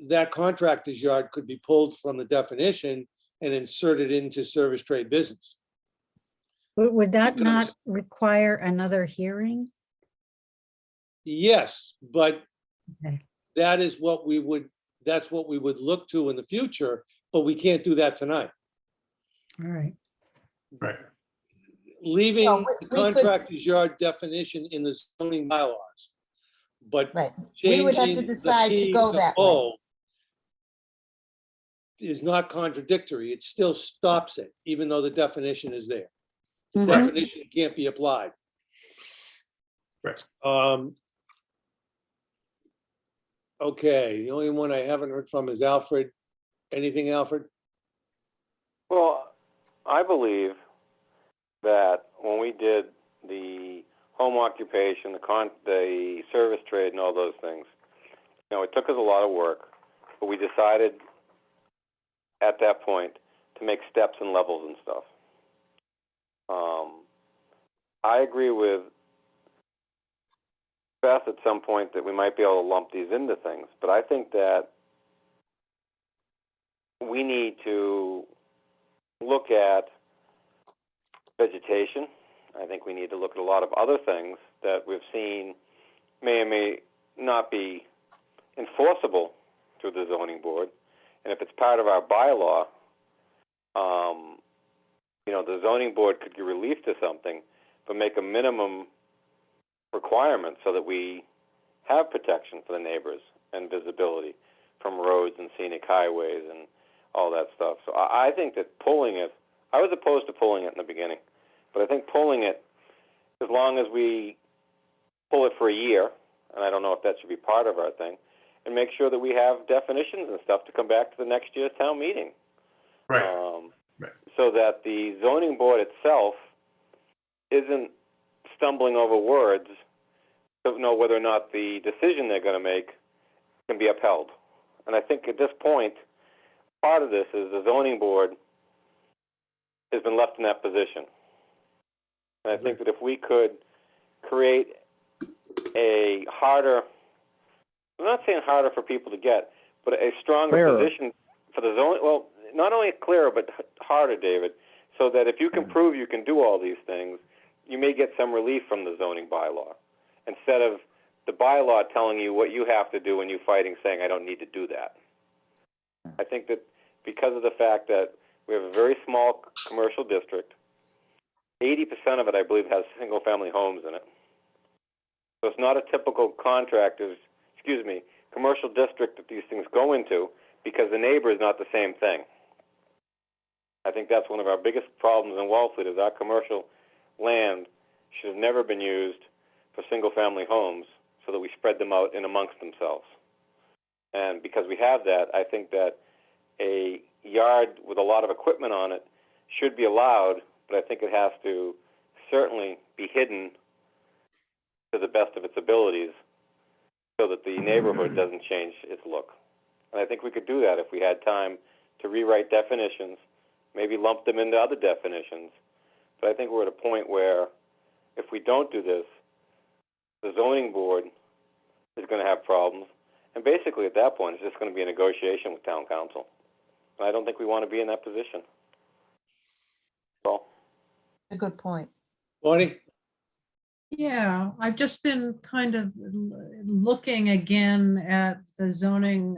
that contractor's yard could be pulled from the definition and inserted into service trade business. Would that not Because- require another hearing? Yes, but Okay. that's what we would look to in the future, but we can't do that tonight. All right. Right. Leaving Well, the we could- contractor's yard definition in the zoning bylaws. But Right. We would have to changing the decide to P go to that way. O is not contradictory. It still stops it, even though the definition is there. The Mhm. definition can't be applied. Right. Okay, the only one I haven't heard from is Alfred. Anything, Alfred? Well, I believe that when we did the home occupation, the service trade and all those things, it took us a lot of work, but we decided at that point to make steps and levels and stuff. I agree with Beth at some point that we might be able to lump these into things, but I think that we need to look at vegetation. I think we need to look at a lot of other things that we've seen may or may not be enforceable through the zoning board. And if it's part of our bylaw, the zoning board could give relief to something, but make a minimum requirement so that we have protection for the neighbors and visibility from roads and scenic highways and all that stuff. So I think that pulling it, I was opposed to pulling it in the beginning, but I think pulling it, as long as we pull it for a year, and I don't know if that should be part of our thing, and make sure that we have definitions and stuff to come back to the next year's town meeting. Right. Right. So that the zoning board itself isn't stumbling over words to know whether or not the decision they're going to make can be upheld. And I think at this point, part of this is the zoning board has been left in that position. And I think that if we could create a harder, I'm not saying harder for people to get, but a stronger Clearer. position for the zone. Well, not only clearer, but harder, David, so that if you can prove you can do all these things, you may get some relief from the zoning bylaw, instead of the bylaw telling you what you have to do and you fighting saying, I don't need to do that. I think that because of the fact that we have a very small commercial district, 80% of it, I believe, has single-family homes in it. So it's not a typical commercial district that these things go into, because the neighbor is not the same thing. I think that's one of our biggest problems in Wellfleet, is our commercial land should have never been used for single-family homes, so that we spread them out in amongst themselves. And because we have that, I think that a yard with a lot of equipment on it should be allowed, but I think it has to certainly be hidden to the best of its abilities so that the neighborhood doesn't change its look. And I think we could do that if we had time to rewrite definitions, maybe lump them into other definitions. But I think we're at a point where if we don't do this, the zoning board is going to have problems. And basically at that point, it's just going to be a negotiation with town council. And I don't think we want to be in that position. Well, A good point. Bonnie? Yeah, I've just been kind of looking again at the zoning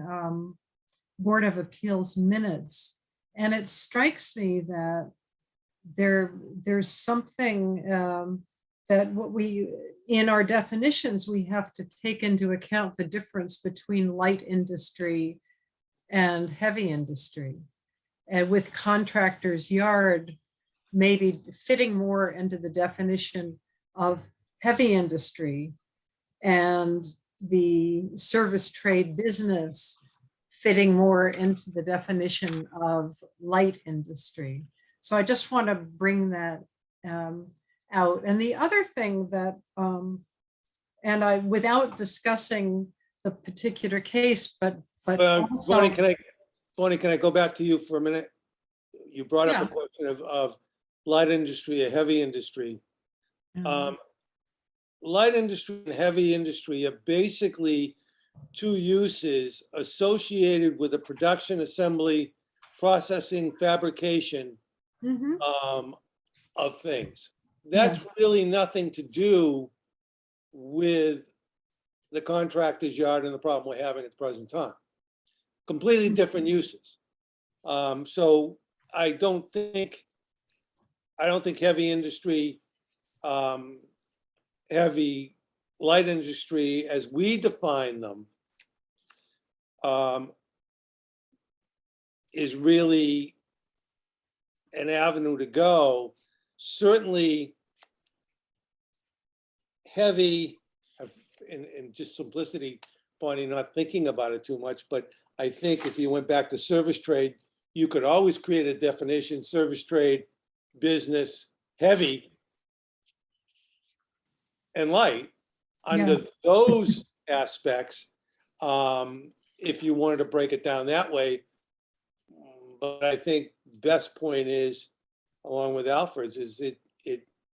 Board of Appeals minutes, and it strikes me that there's something that what we, in our definitions, we have to take into account the difference between light industry and heavy industry. And with contractor's yard, maybe fitting more into the definition of heavy industry, and the service trade business fitting more into the definition of light industry. So I just want to bring that out. And the other thing that, and I, without discussing the particular case, but also, Bonnie, can I go back to you for a minute? You brought up Yeah. a question of light industry, a heavy industry. Light industry and heavy industry are basically two uses associated with the production, assembly, processing, fabrication Mhm. of things. That's really nothing to do with the contractor's yard and the problem we're having at the present time. Completely different uses. So I don't think heavy industry, heavy light industry as we define them is really an avenue to go. Certainly heavy, in just simplicity, Bonnie, not thinking about it too much, but I think if you went back to service trade, you could always create a definition, service trade, business, heavy, and light under those aspects, if you wanted to break it down that way. But I think best point is, along with Alfred's, is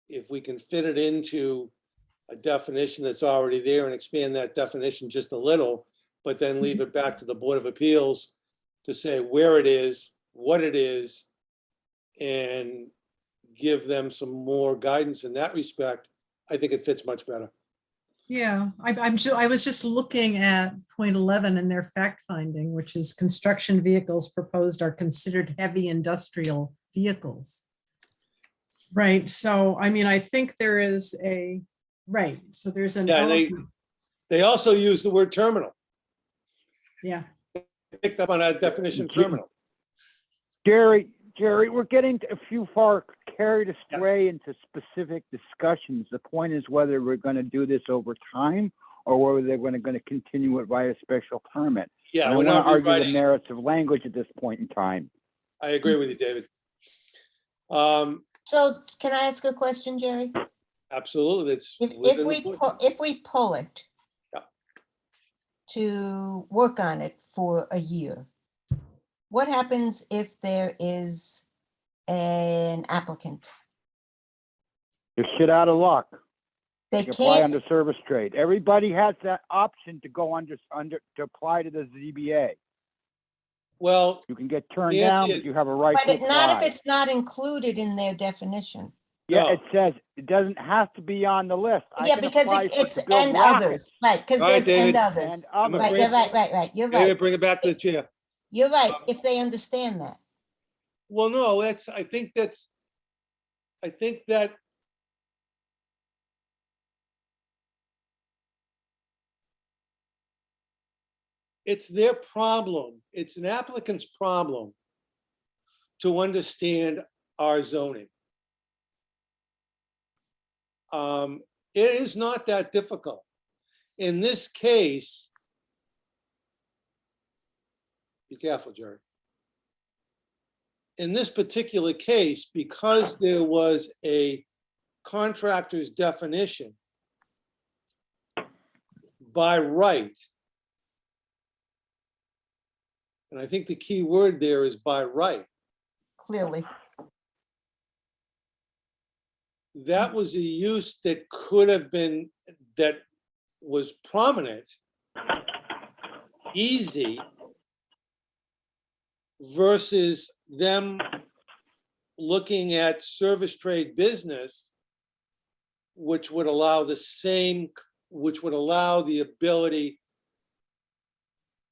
if we can fit it into a definition that's already there and expand that definition just a little, but then leave it back to the Board of Appeals to say where it is, what it is, and give them some more guidance in that respect, I think it fits much better. Yeah, I was just looking at point 11 in their fact finding, which is construction vehicles proposed are considered heavy industrial vehicles. Right, so I mean, I think there is a, right, so there's an Yeah, and element. they also use the word terminal. Yeah, Picked up on that definition, terminal. Jerry, we're getting a few far carried astray into specific discussions. The point is whether we're going to do this over time or whether they're going to continue it via special permit. Yeah, and I we're want not to argue the rewriting. merits of language at this point in time. I agree with you, David. So can I ask a question, Jerry? Absolutely, it's If we pull it Yeah. to work on it for a year, what happens if there is an applicant? You're shit out of luck. They You apply can't, under service trade. Everybody has that option to go under to apply to the ZBA. well, You can get turned The answer down, is- but you have a right but to not if apply. it's not included in their definition. Yeah, No. it says it doesn't have to be on the list. I Yeah, can because apply for it's to build and rockets others, right, because All right, there's and David. others. and I'm others. gonna Right, you're David, right. bring it back to the chair. You're right, if they understand that. Well, no, I think that it's their problem. It's an applicant's problem to understand our zoning. It is not that difficult. In this case, be careful, Jerry. In this particular case, because there was a contractor's definition by right, and I think the key word there is by right, Clearly, that was a use that could have been, that was prominent, easy, versus them looking at service trade business, which would allow the same, which would allow the ability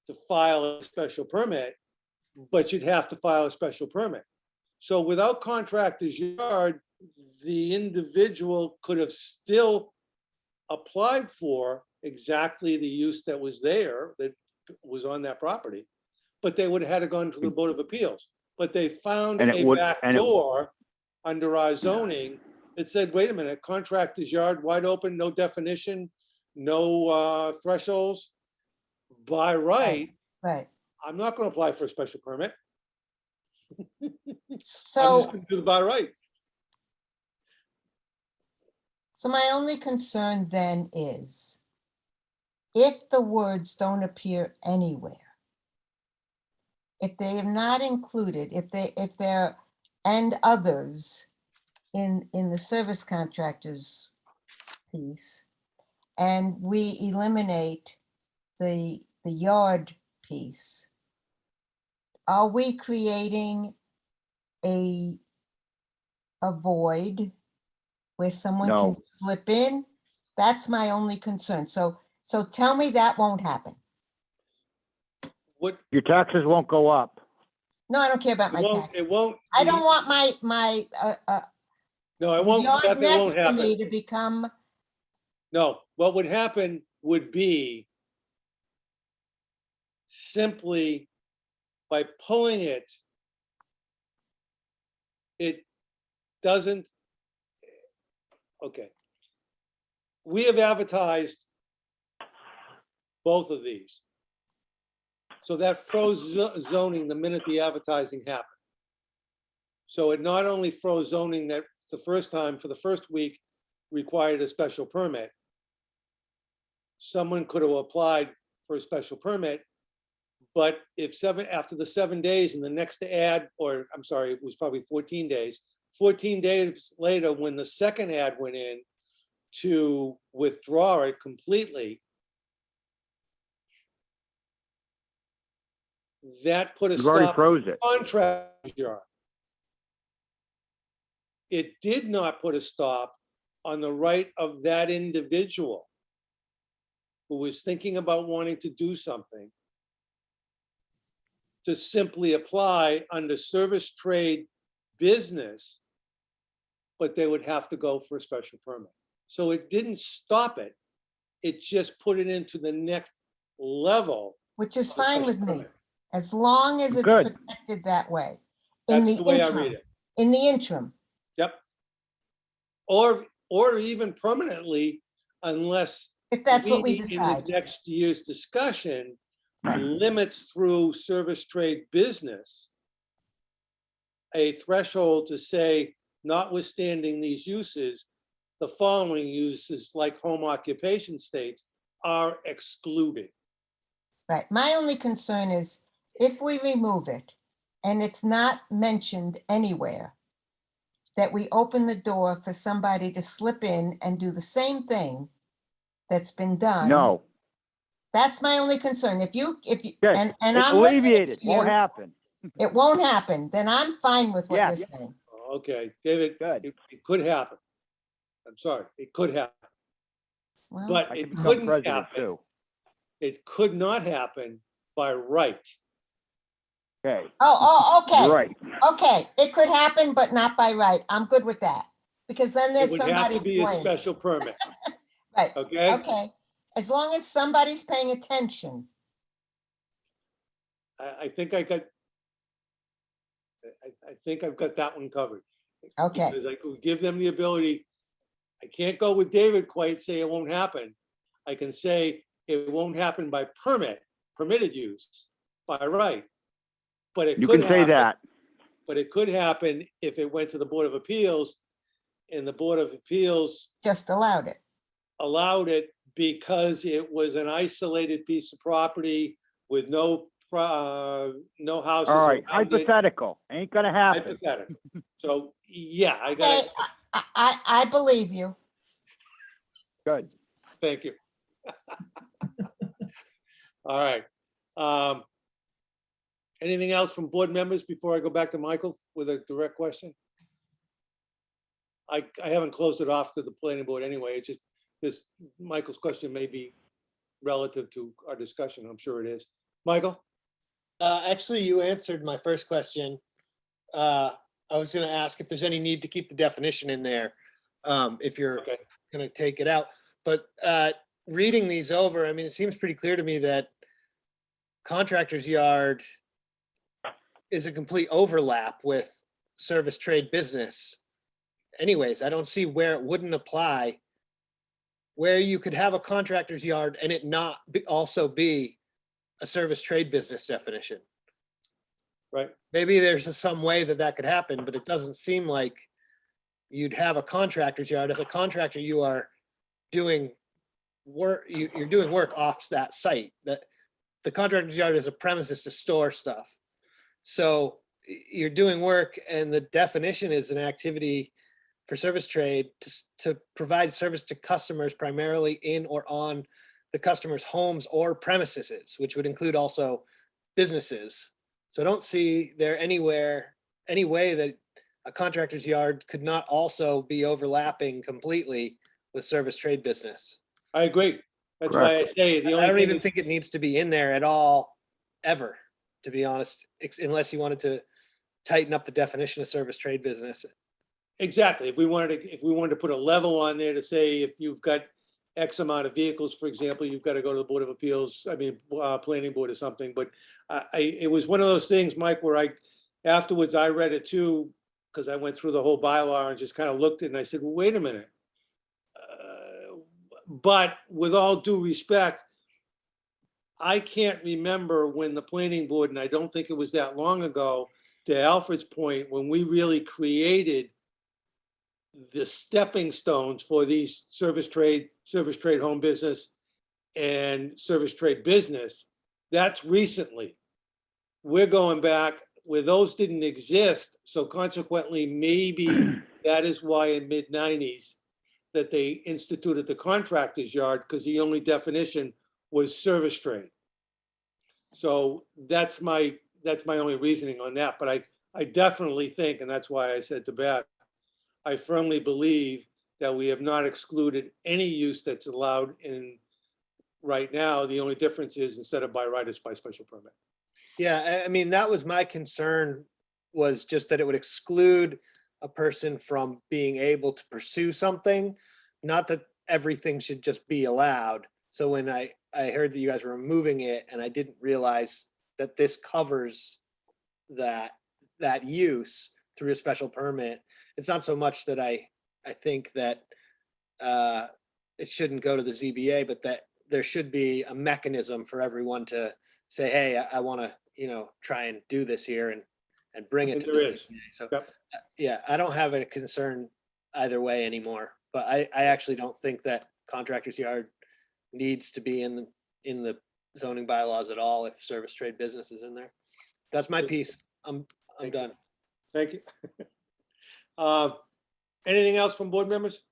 to file a special permit, but you'd have to file a special permit. So without contractor's yard, the individual could have still applied for exactly the use that was there, that was on that property, but they would have had to go to the Board of Appeals. But they found And it a would- back and it- door under our zoning that said, wait a minute, contractor's yard, wide open, no definition, no thresholds. By right, right. I'm not gonna apply for a special permit. I'm just So, gonna do the by right. so my only concern then is if the words don't appear anywhere, if they are not included, if they're and others in the service contractors piece, and we eliminate the yard piece, are we creating a void where someone can No. slip in? That's my only concern. So tell me that won't happen. What, Your taxes won't go up. No, I don't care about it my won't, taxes. it won't. I don't want my No, it won't, yard nothing won't next to me happen. to become, No, what would happen would be simply by pulling it, it doesn't, okay. We have advertised both of these. So that froze zoning the minute the advertising happened. So it not only froze zoning that the first time, for the first week, required a special permit. Someone could have applied for a special permit, but if after the 7 days and the next ad, or I'm sorry, it was probably 14 days, 14 days later, when the second ad went in to withdraw it completely, that put a You've already stop froze it. contract yard. It did not put a stop on the right of that individual who was thinking about wanting to do something to simply apply under service trade business, but they would have to go for a special permit. So it didn't stop it. It just put it into the next level. which is of a fine special with me, permit. as long as it's Good. protected that way. In That's the the way I interim, read it. in the interim, Yep. Or even permanently, unless if that's what we in the decide. next year's discussion, Right. limits through service trade business a threshold to say, notwithstanding these uses, the following uses like home occupation states are excluded. Right, my only concern is if we remove it and it's not mentioned anywhere, that we open the door for somebody to slip in and do the same thing that's been done. No. That's my only concern. If you, Okay. and It's I'm listening alleviated. to Won't you, happen. it won't happen, then I'm fine with what you're Yes. saying. Okay, David, Good. it could happen. I'm sorry, it could happen, Well, but I it can become couldn't president happen. too. It could not happen by right. Okay. okay, You're right. okay, it could happen, but not by right. I'm good with that. Because then It there's would have somebody to to be a blame. special permit, Right, okay? okay. As long as somebody's paying attention. I think I got, I think I've got that one covered. Okay, Because I could give them the ability, I can't go with David quite, say it won't happen. I can say it won't happen by permitted use, by right. But it You could can say happen, that. but it could happen if it went to the Board of Appeals and the Board of Appeals Just allowed it. allowed it because it was an isolated piece of property with no houses All right, around it. hypothetical, ain't gonna happen. Hypothetical. So, yeah, I Okay, gotta, I believe you. Good. thank you. All right. Anything else from board members before I go back to Michael with a direct question? I haven't closed it off to the planning board anyway. It's just this, Michael's question may be relative to our discussion. I'm sure it is. Michael? Actually, you answered my first question. I was gonna ask if there's any need to keep the definition in there, if you're Okay. gonna take it out. But reading these over, I mean, it seems pretty clear to me that contractor's yard is a complete overlap with service trade business. Anyways, I don't see where it wouldn't apply, where you could have a contractor's yard and it not also be a service trade business definition. Right. Maybe there's some way that that could happen, but it doesn't seem like you'd have a contractor's yard. As a contractor, you are doing work, you're doing work off that site. That the contractor's yard is a premises to store stuff. So you're doing work, and the definition is an activity for service trade to provide service to customers primarily in or on the customer's homes or premises, which would include also businesses. So I don't see there any way that a contractor's yard could not also be overlapping completely with service trade business. I agree. That's why I say the I only don't thing even is- think it needs to be in there at all, ever, to be honest, unless you wanted to tighten up the definition of service trade business. Exactly. If we wanted to put a level on there to say if you've got X amount of vehicles, for example, you've got to go to the Board of Appeals, Planning Board or something. But it was one of those things, Mike, where afterwards I read it too, because I went through the whole bylaw and just kind of looked at it and I said, well, wait a minute. But with all due respect, I can't remember when the planning board, and I don't think it was that long ago, to Alfred's point, when we really created the stepping stones for these service trade home business and service trade business. That's recently. We're going back where those didn't exist. So consequently, maybe that is why in mid-90s that they instituted the contractor's yard, because the only definition was service trade. So that's my only reasoning on that. But I definitely think, and that's why I said to Beth, I firmly believe that we have not excluded any use that's allowed in right now. The only difference is instead of by right, it's by special permit. Yeah, I mean, that was my concern, was just that it would exclude a person from being able to pursue something, not that everything should just be allowed. So when I heard that you guys were removing it, and I didn't realize that this covers that use through a special permit, it's not so much that I think that it shouldn't go to the ZBA, but that there should be a mechanism for everyone to say, hey, I want to, try and do this here and bring it And to there the is. ZBA. So Yep. yeah, I don't have a concern either way anymore, but I actually don't think that contractor's yard needs to be in the zoning bylaws at all if service trade business is in there. That's my piece. I'm Thank you. done. Thank you. Anything else from board members?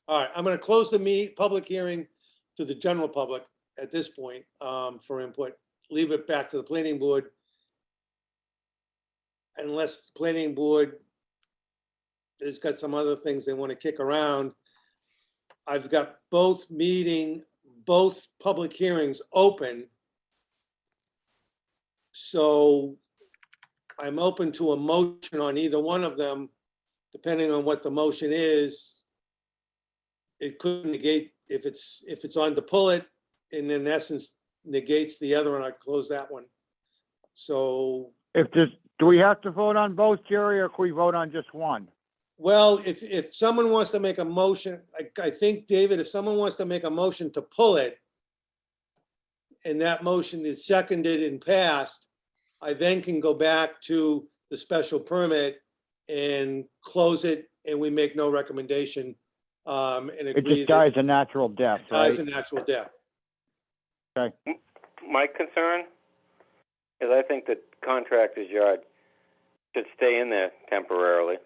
All right, I'm going to close the public hearing to the general public at this point for input. Leave it back to the planning board. Unless the planning board has got some other things they want to kick around. I've got both public hearings open. So I'm open to a motion on either one of them, depending on what the motion is. It could negate, if it's on to pull it, and in essence negates the other one, I close that one. So Do we have to vote on both, Jerry, or can we vote on just one? Well, if someone wants to make a motion, I think, David, if someone wants to make a motion to pull it, and that motion is seconded and passed, I then can go back to the special permit and close it, and we make no recommendation, and It agree just that dies a natural death, it dies right? a natural death. My concern is I think that contractor's yard should stay in there temporarily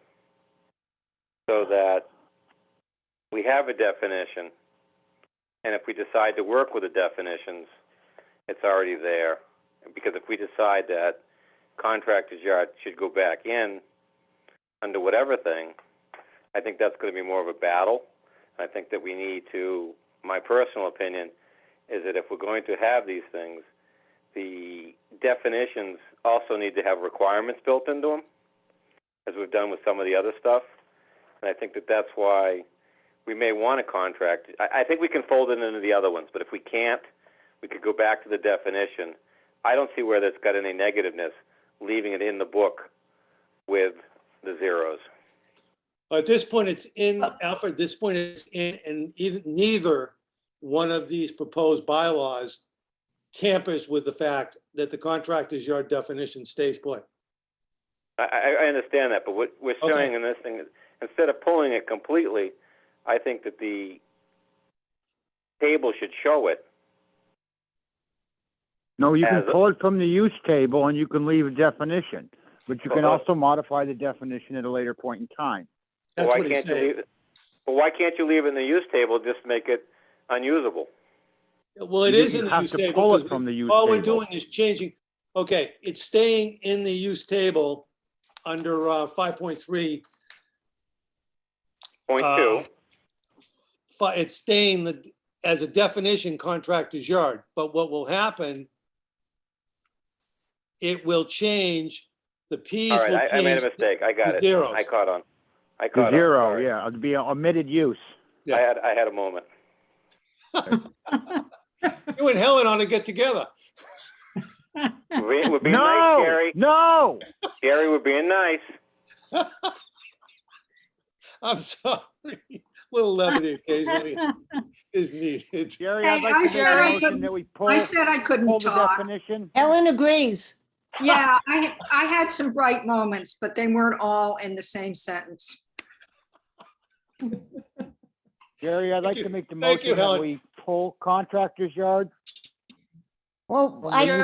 so that we have a definition. And if we decide to work with the definitions, it's already there. Because if we decide that contractor's yard should go back in under whatever thing, I think that's going to be more of a battle. I think that we need to, my personal opinion, is that if we're going to have these things, the definitions also need to have requirements built into them, as we've done with some of the other stuff. And I think that that's why we may want a contract. I think we can fold it into the other ones, but if we can't, we could go back to the definition. I don't see where that's got any negativeness, leaving it in the book with the zeros. At this point, it's in, Alfred, at this point, it's in, and neither one of these proposed bylaws tampers with the fact that the contractor's yard definition stays put. I understand that, but what we're showing in this thing is, instead of pulling it completely, I think that the table should show it. No, you can As a- pull it from the use table and you can leave a definition, but you can also modify the definition at a later point in time. That's Why what he's can't you saying. leave it? Well, why can't you leave it in the use table, just make it unusable? Well, it You- is you in the have use to table. pull it because from the use all we're table. doing is changing, okay, it's staying in the use table under 5.3. Point two. It's staying as a definition contractor's yard, but what will happen, it will change, the Ps All will right, I made a change. mistake. I got the it. zeros. I caught on. I The caught on. zero, Sorry. yeah, it'd be an omitted use. Yeah. I had a moment. You and Helen ought to get together. We're being nice, Gary. No, Gary, we're being nice. I'm sorry. Little levity occasionally is needed. Jerry, Hey, I'd like I to said make a I motion couldn't- that we pull, I said I couldn't pull the talk. definition. Ellen agrees. Yeah, I had some bright moments, but they weren't all in the same sentence. Jerry, I'd like you. to make the Thank you, motion that Helen. we pull contractor's yard. Well, Well, Jerry-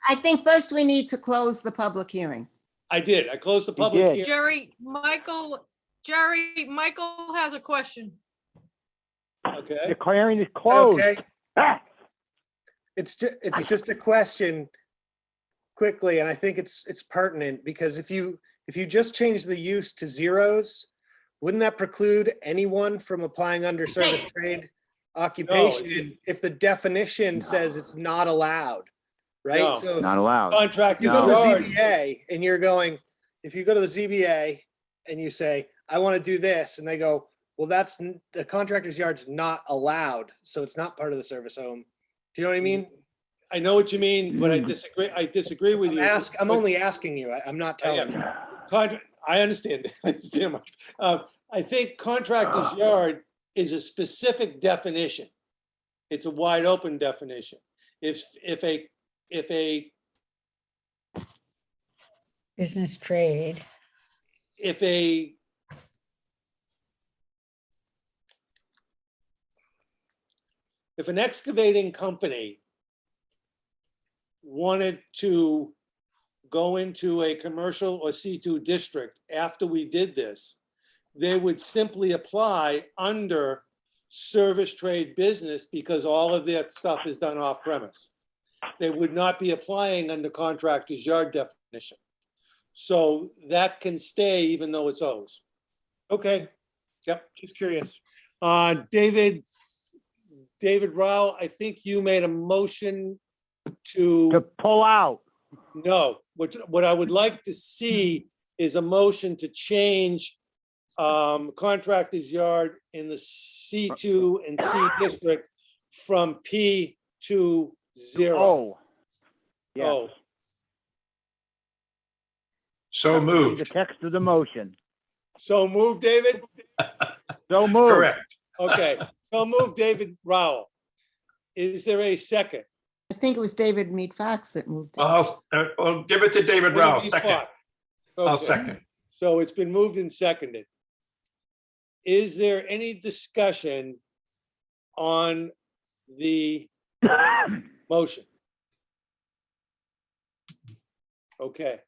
I think first we need to close the public hearing. I did. I closed the You public did. hearing. Michael has a question. Okay. Declaring it closed. Okay, Ah, it's just a question quickly, and I think it's pertinent because if you just change the use to zeros, wouldn't that preclude anyone from applying under service trade occupation if the definition says it's not allowed, right? No. So if Not allowed. Contractor's you go to the yard. ZBA and you're going, if you go to the ZBA and you say, I want to do this, and they go, well, the contractor's yard's not allowed, so it's not part of the service home. Do you know what I mean? I know what you mean, but I disagree. I disagree with you. I'm only asking you. I'm not telling you. I understand. I understand. I think contractor's yard is a specific definition. It's a wide open definition. If a Business trade. if an excavating company wanted to go into a commercial or C2 district after we did this, they would simply apply under service trade business because all of their stuff is done off premise. They would not be applying under contractor's yard definition. So that can stay even though it's O's. Okay, Yep. just curious. David Rao, I think you made a motion To to, pull out. no, what I would like to see is a motion to change contractor's yard in the C2 and C district from P to 0. Oh. Yes. Oh, So That would be moved. the text of the motion. So move, David? So moved. Correct. Okay, so move, David Rowell. Is there a second? I think it was David Mead Fox that moved it. I'll give it to David Rowell, second. I'll Okay, second. so it's been moved and seconded. Is there any discussion on the motion? Okay.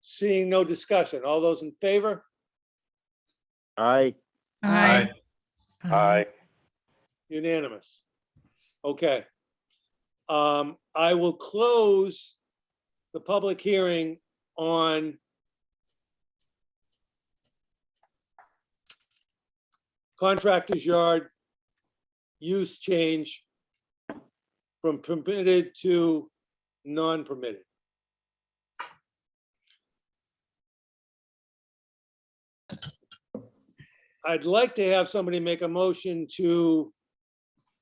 Seeing no discussion, all those in favor? Aye. Aye. Aye. Unanimous. Okay. I will close the public hearing on contractor's yard use change from permitted to non-permitted. I'd like to have somebody make a motion to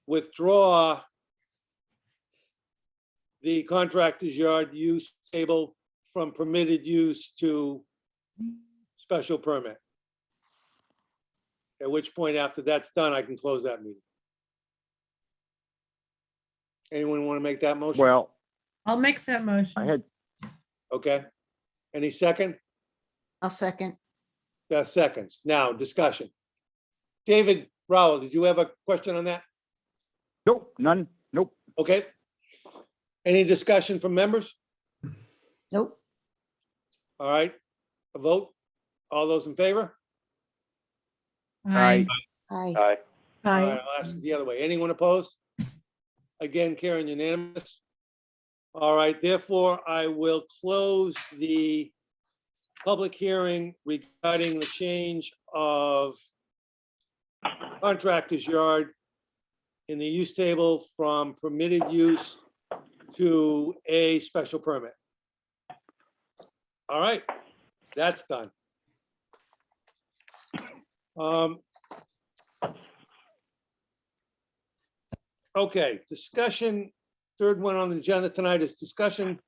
withdraw the contractor's yard use table from permitted use to special permit. At which point, after that's done, I can close that meeting. Anyone want to make that motion? Well, I'll make that motion. I had, Okay. Any second? I'll second. That's seconds. Now, discussion. David Rowell, did you have a question on that? nope, none, nope. Okay. Any discussion from members? Nope. All right, a vote. All those in favor? Aye. Aye. Aye. All Aye. right, I'll ask it the other way. Anyone opposed? Again, Karen, unanimous. All right, therefore, I will close the public hearing regarding the change of contractor's yard in the use table from permitted use to a special permit. All right, that's done. Okay, discussion, third one on the agenda tonight is discussion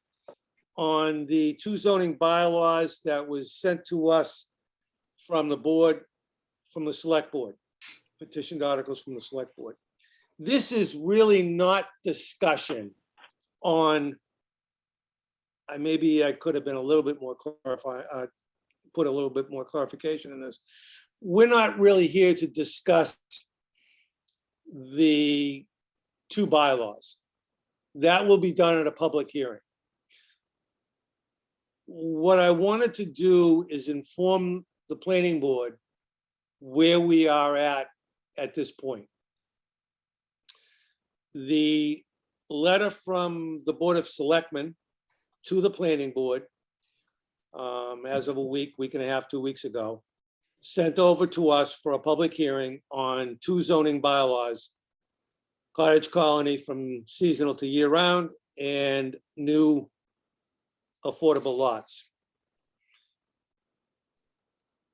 on the two zoning bylaws that was sent to us from the board, from the select board, petitioned articles from the select board. This is really not discussion on, maybe I could have been a little bit more clarifying, put a little bit more clarification in this. We're not really here to discuss the two bylaws. That will be done at a public hearing. What I wanted to do is inform the planning board where we are at this point. The letter from the Board of Selectmen to the planning board, as of a week and a half, 2 weeks ago, sent over to us for a public hearing on two zoning bylaws, cottage colony from seasonal to year round and new affordable lots.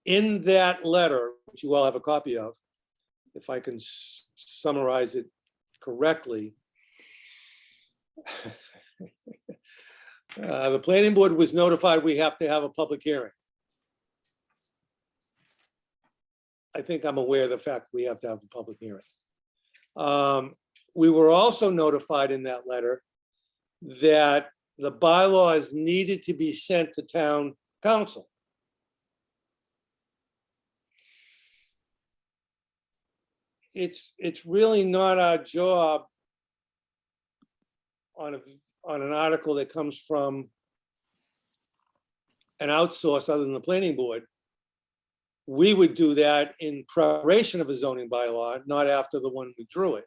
In that letter, which you all have a copy of, if I can summarize it correctly, the planning board was notified we have to have a public hearing. I think I'm aware of the fact we have to have a public hearing. We were also notified in that letter that the bylaws needed to be sent to town council. It's really not our job on an article that comes from an outsource other than the planning board. We would do that in preparation of a zoning bylaw, not after the one we drew it.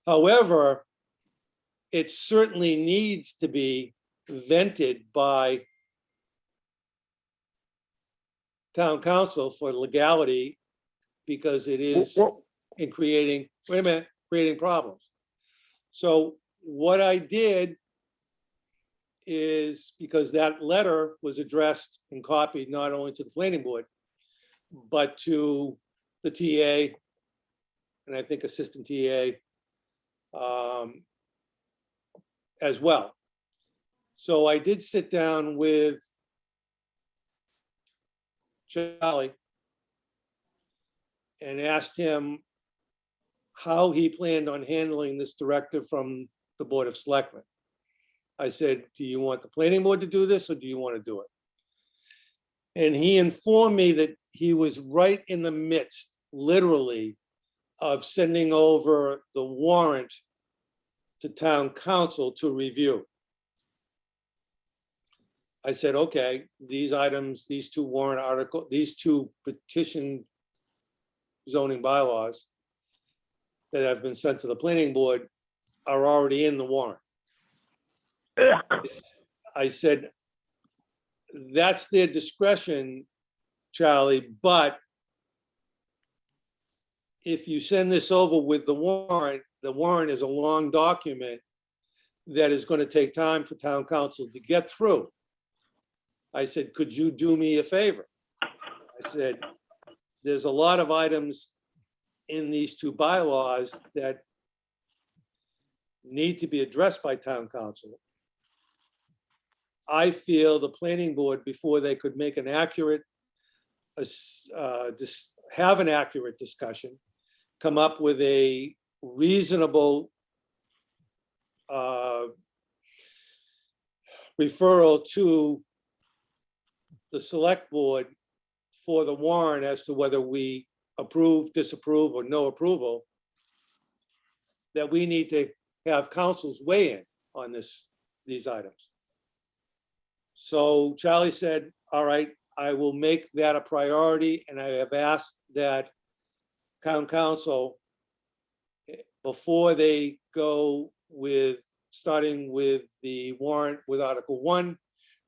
However, it certainly needs to be vented by town council for legality, because it is in creating problems. So what I did is, because that letter was addressed and copied not only to the planning board, but to the TA, and I think assistant TA as well. So I did sit down with Charlie and asked him how he planned on handling this directive from the Board of Selectmen. I said, do you want the planning board to do this or do you want to do it? And he informed me that he was right in the midst, literally, of sending over the warrant to town council to review. I said, okay, these items, these two warrant article, these two petition zoning bylaws that have been sent to the planning board are already in the warrant. I said, that's their discretion, Charlie, but if you send this over with the warrant is a long document that is going to take time for town council to get through. I said, could you do me a favor? I said, there's a lot of items in these two bylaws that need to be addressed by town council. I feel the planning board, before they could make an accurate, have an accurate discussion, come up with a reasonable referral to the select board for the warrant as to whether we approve, disapprove, or no approval, that we need to have councils weigh in on these items. So Charlie said, all right, I will make that a priority, and I have asked that town council, before they go with, starting with the warrant with Article 1,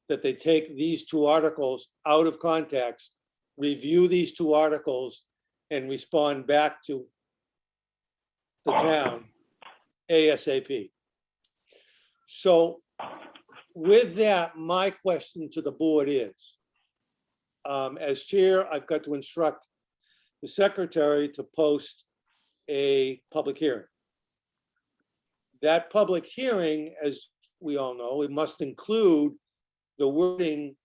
that they take these two articles out of context, review these two articles, and respond back to the town ASAP. So with that, my question to the board is, as chair, I've got to instruct the secretary to post a public hearing. That public hearing, as we all know, it must include the wording,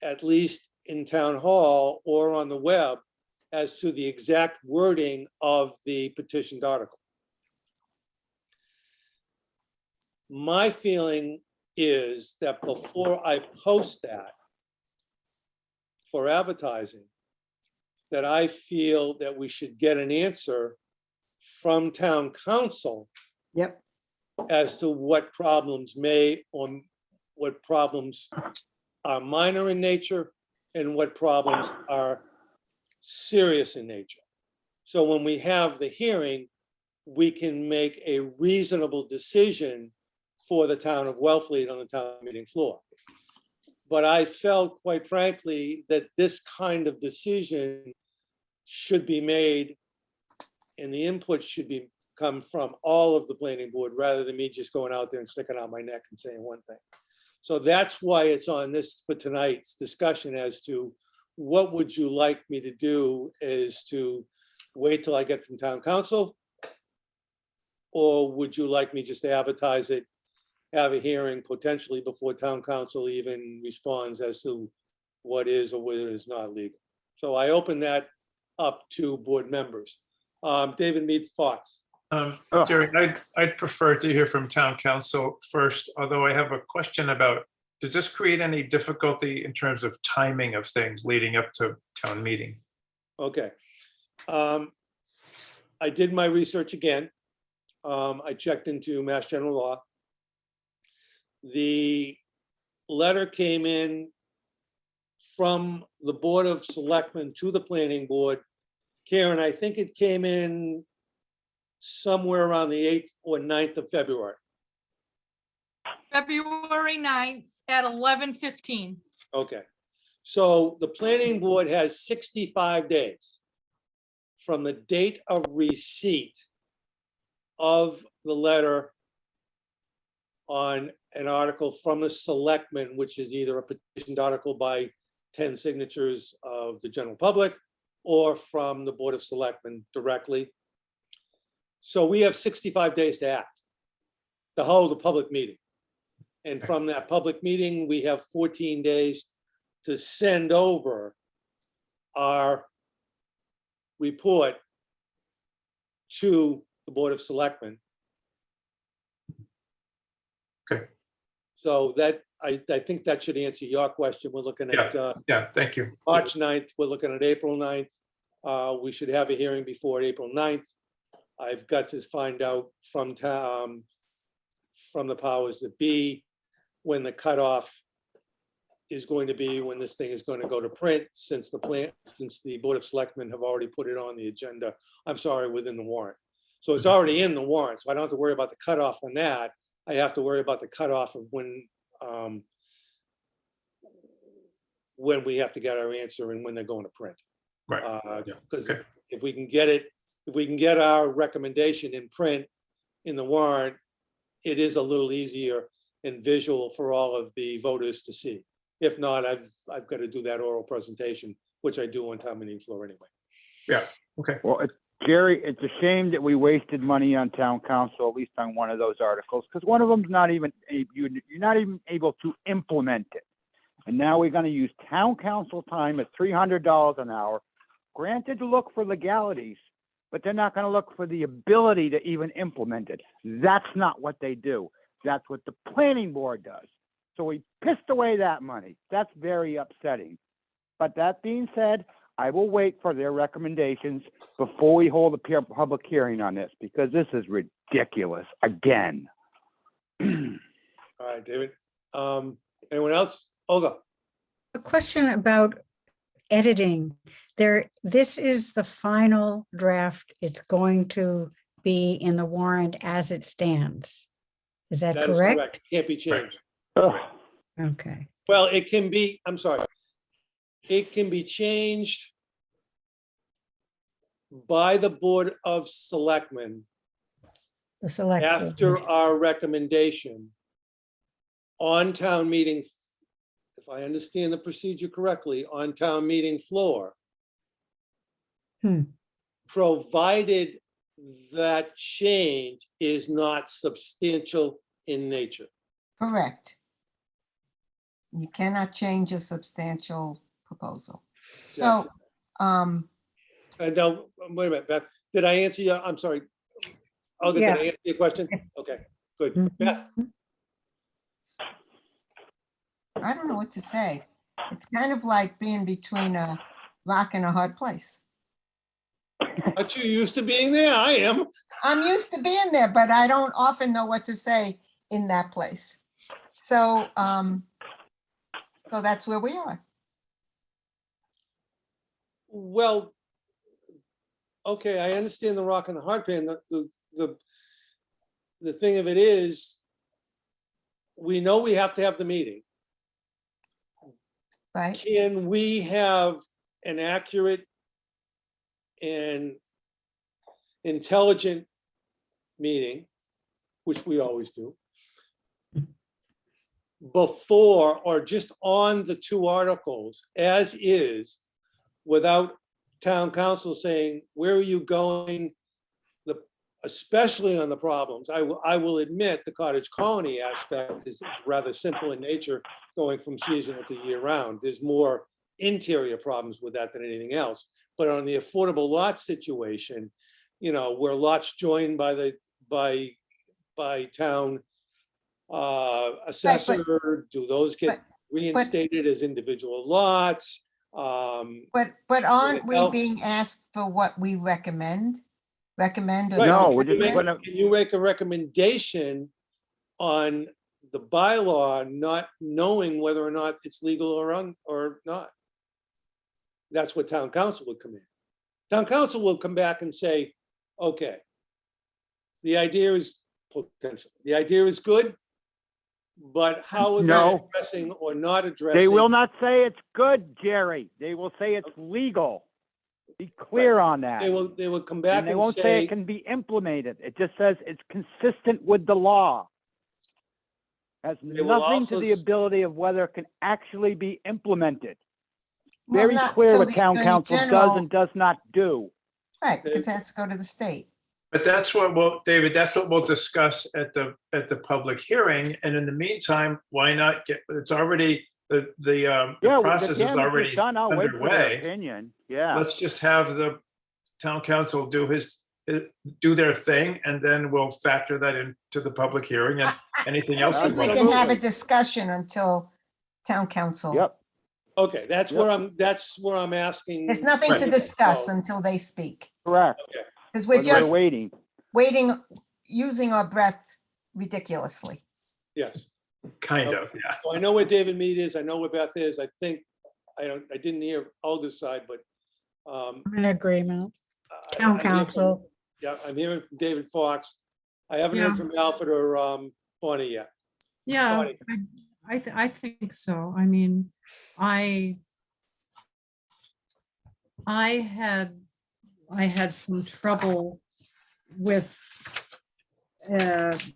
at least in town hall or on the web, as to the exact wording of the petitioned article. My feeling is that before I post that for advertising, that I feel that we should get an answer from town council Yep. as to what problems may, or what problems are minor in nature and what problems are serious in nature. So when we have the hearing, we can make a reasonable decision for the town of Wellfleet on the town meeting floor. But I felt, quite frankly, that this kind of decision should be made, and the input should come from all of the planning board, rather than me just going out there and sticking out my neck and saying one thing. So that's why it's on this for tonight's discussion, as to what would you like me to do, is to wait till I get from town council? Or would you like me just to advertise it, have a hearing potentially before town council even responds as to what is or whether it is not legal? So I open that up to board members. David Mead Fox. Jerry, I'd prefer to hear from town council first, although I have a question about, does this create any difficulty in terms of timing of things leading up to town meeting? Okay. I did my research again. I checked into Mass General Law. The letter came in from the Board of Selectmen to the Planning Board. Karen, I think it came in somewhere around the 8th or 9th of February. February 9th at 11:15. Okay. So the Planning Board has 65 days from the date of receipt of the letter on an article from the selectmen, which is either a petitioned article by 10 signatures of the general public or from the Board of Selectmen directly. So we have 65 days to act, to hold a public meeting. And from that public meeting, we have 14 days to send over our report to the Board of Selectmen. Okay. So that, I think that should answer your question. We're looking at Yeah, thank you. March 9th, we're looking at April 9th. We should have a hearing before April 9th. I've got to find out from the powers that be when the cutoff is going to be, when this thing is going to go to print, since the Board of Selectmen have already put it on the agenda. I'm sorry, within the warrant. So it's already in the warrant, so I don't have to worry about the cutoff on that. I have to worry about the cutoff of when we have to get our answer and when they're going to print. Right. Yeah. Because Okay. if we can get it, if we can get our recommendation in print in the warrant, it is a little easier and visual for all of the voters to see. If not, I've got to do that oral presentation, which I do on town meeting floor anyway. Yeah, okay. Well, Jerry, it's a shame that we wasted money on town council, at least on one of those articles, because one of them's not even, you're not even able to implement it. And now we're gonna use town council time at $300 an hour, granted to look for legalities, but they're not gonna look for the ability to even implement it. That's not what they do. That's what the planning board does. So we pissed away that money. That's very upsetting. But that being said, I will wait for their recommendations before we hold a public hearing on this, because this is ridiculous again. All right, David. Anyone else? Olga? A question about editing. This is the final draft. It's going to be in the warrant as it stands. Is that That is correct? Can't be changed. Ugh. Okay. Well, it can be, I'm sorry. It can be changed by the Board of Selectmen The select. board. after our recommendation on town meeting, if I understand the procedure correctly, on town meeting floor. Provided that change is not substantial in nature. Correct. You cannot change a substantial proposal. So, And now, wait a minute, Beth, did I answer you? I'm sorry. Olga, did Yeah. I answer your question? Okay, good. Mhm. Beth? I don't know what to say. It's kind of like being between a rock and a hard place. Aren't you used to being there? I am. I'm used to being there, but I don't often know what to say in that place. So, so that's where we are. Well, okay, I understand the rock and the hard pan. The thing of it is, we know we have to have the meeting. Right? Can we have an accurate and intelligent meeting, which we always do, before or just on the two articles as is, without town council saying, where are you going? Especially on the problems. I will admit the cottage colony aspect is rather simple in nature, going from seasonal to year round. There's more interior problems with that than anything else. But on the affordable lot situation, you know, where lots joined by town assessor, do those get reinstated as individual lots? But aren't we Well- being asked for what we recommend? Recommend or Right. don't No, we're just recommend? gonna, Can you make a recommendation on the bylaw, not knowing whether or not it's legal or not? That's what town council would come in. Town council will come back and say, okay, the idea is the idea is good, but how are they No. addressing or not addressing? they will not say it's good, Jerry. They will say it's legal. Be clear on that. They will come back And they and won't say say, it can be implemented. It just says it's consistent with the law. Has They will nothing to also the s- ability of whether it can actually be implemented. Well, Very not clear till what the town Attorney council does General- and does not do. Right, because it has to go to the state. But that's what David, that's what we'll discuss at the public hearing. And in the meantime, why not it's already, the Yeah, well, the process is canvas already done. I'll wait for their underway. opinion. Yeah. Let's just have the town council do their thing, and then we'll factor that into the public hearing and anything else. I think we want. can have a Absolutely. discussion until town council. Yep. Okay, that's where I'm asking. There's nothing to Right. discuss So, until they speak, Correct. because we're We're just waiting. waiting, using our breath ridiculously. yes. Kind of, yeah. So I know where David Mead is. I know where Beth is. I think, I didn't hear Olga's side, but I'm in agreement. I- Town I'm hearing from- council. Yeah, I'm hearing from David Fox. I haven't heard Yeah. from Alfred or Bonnie yet. Yeah, Bonnie. I think so. I mean, I had some trouble with the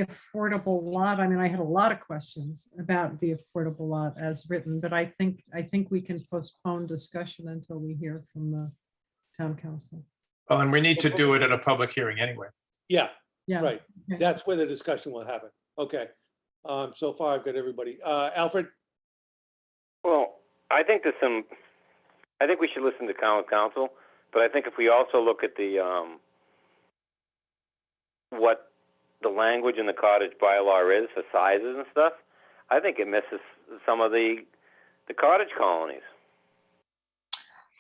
affordable lot. I mean, I had a lot of questions about the affordable lot as written, but I think we can postpone discussion until we hear from the town council. Well, and we need to do it at a public hearing anyway. Yeah, Yeah. right. Okay. That's where the discussion will happen. Okay. So far I've got everybody. Alfred? Well, I think we should listen to town council, but I think if we also look at the, what the language in the cottage bylaw is for sizes and stuff, I think it misses some of the cottage colonies.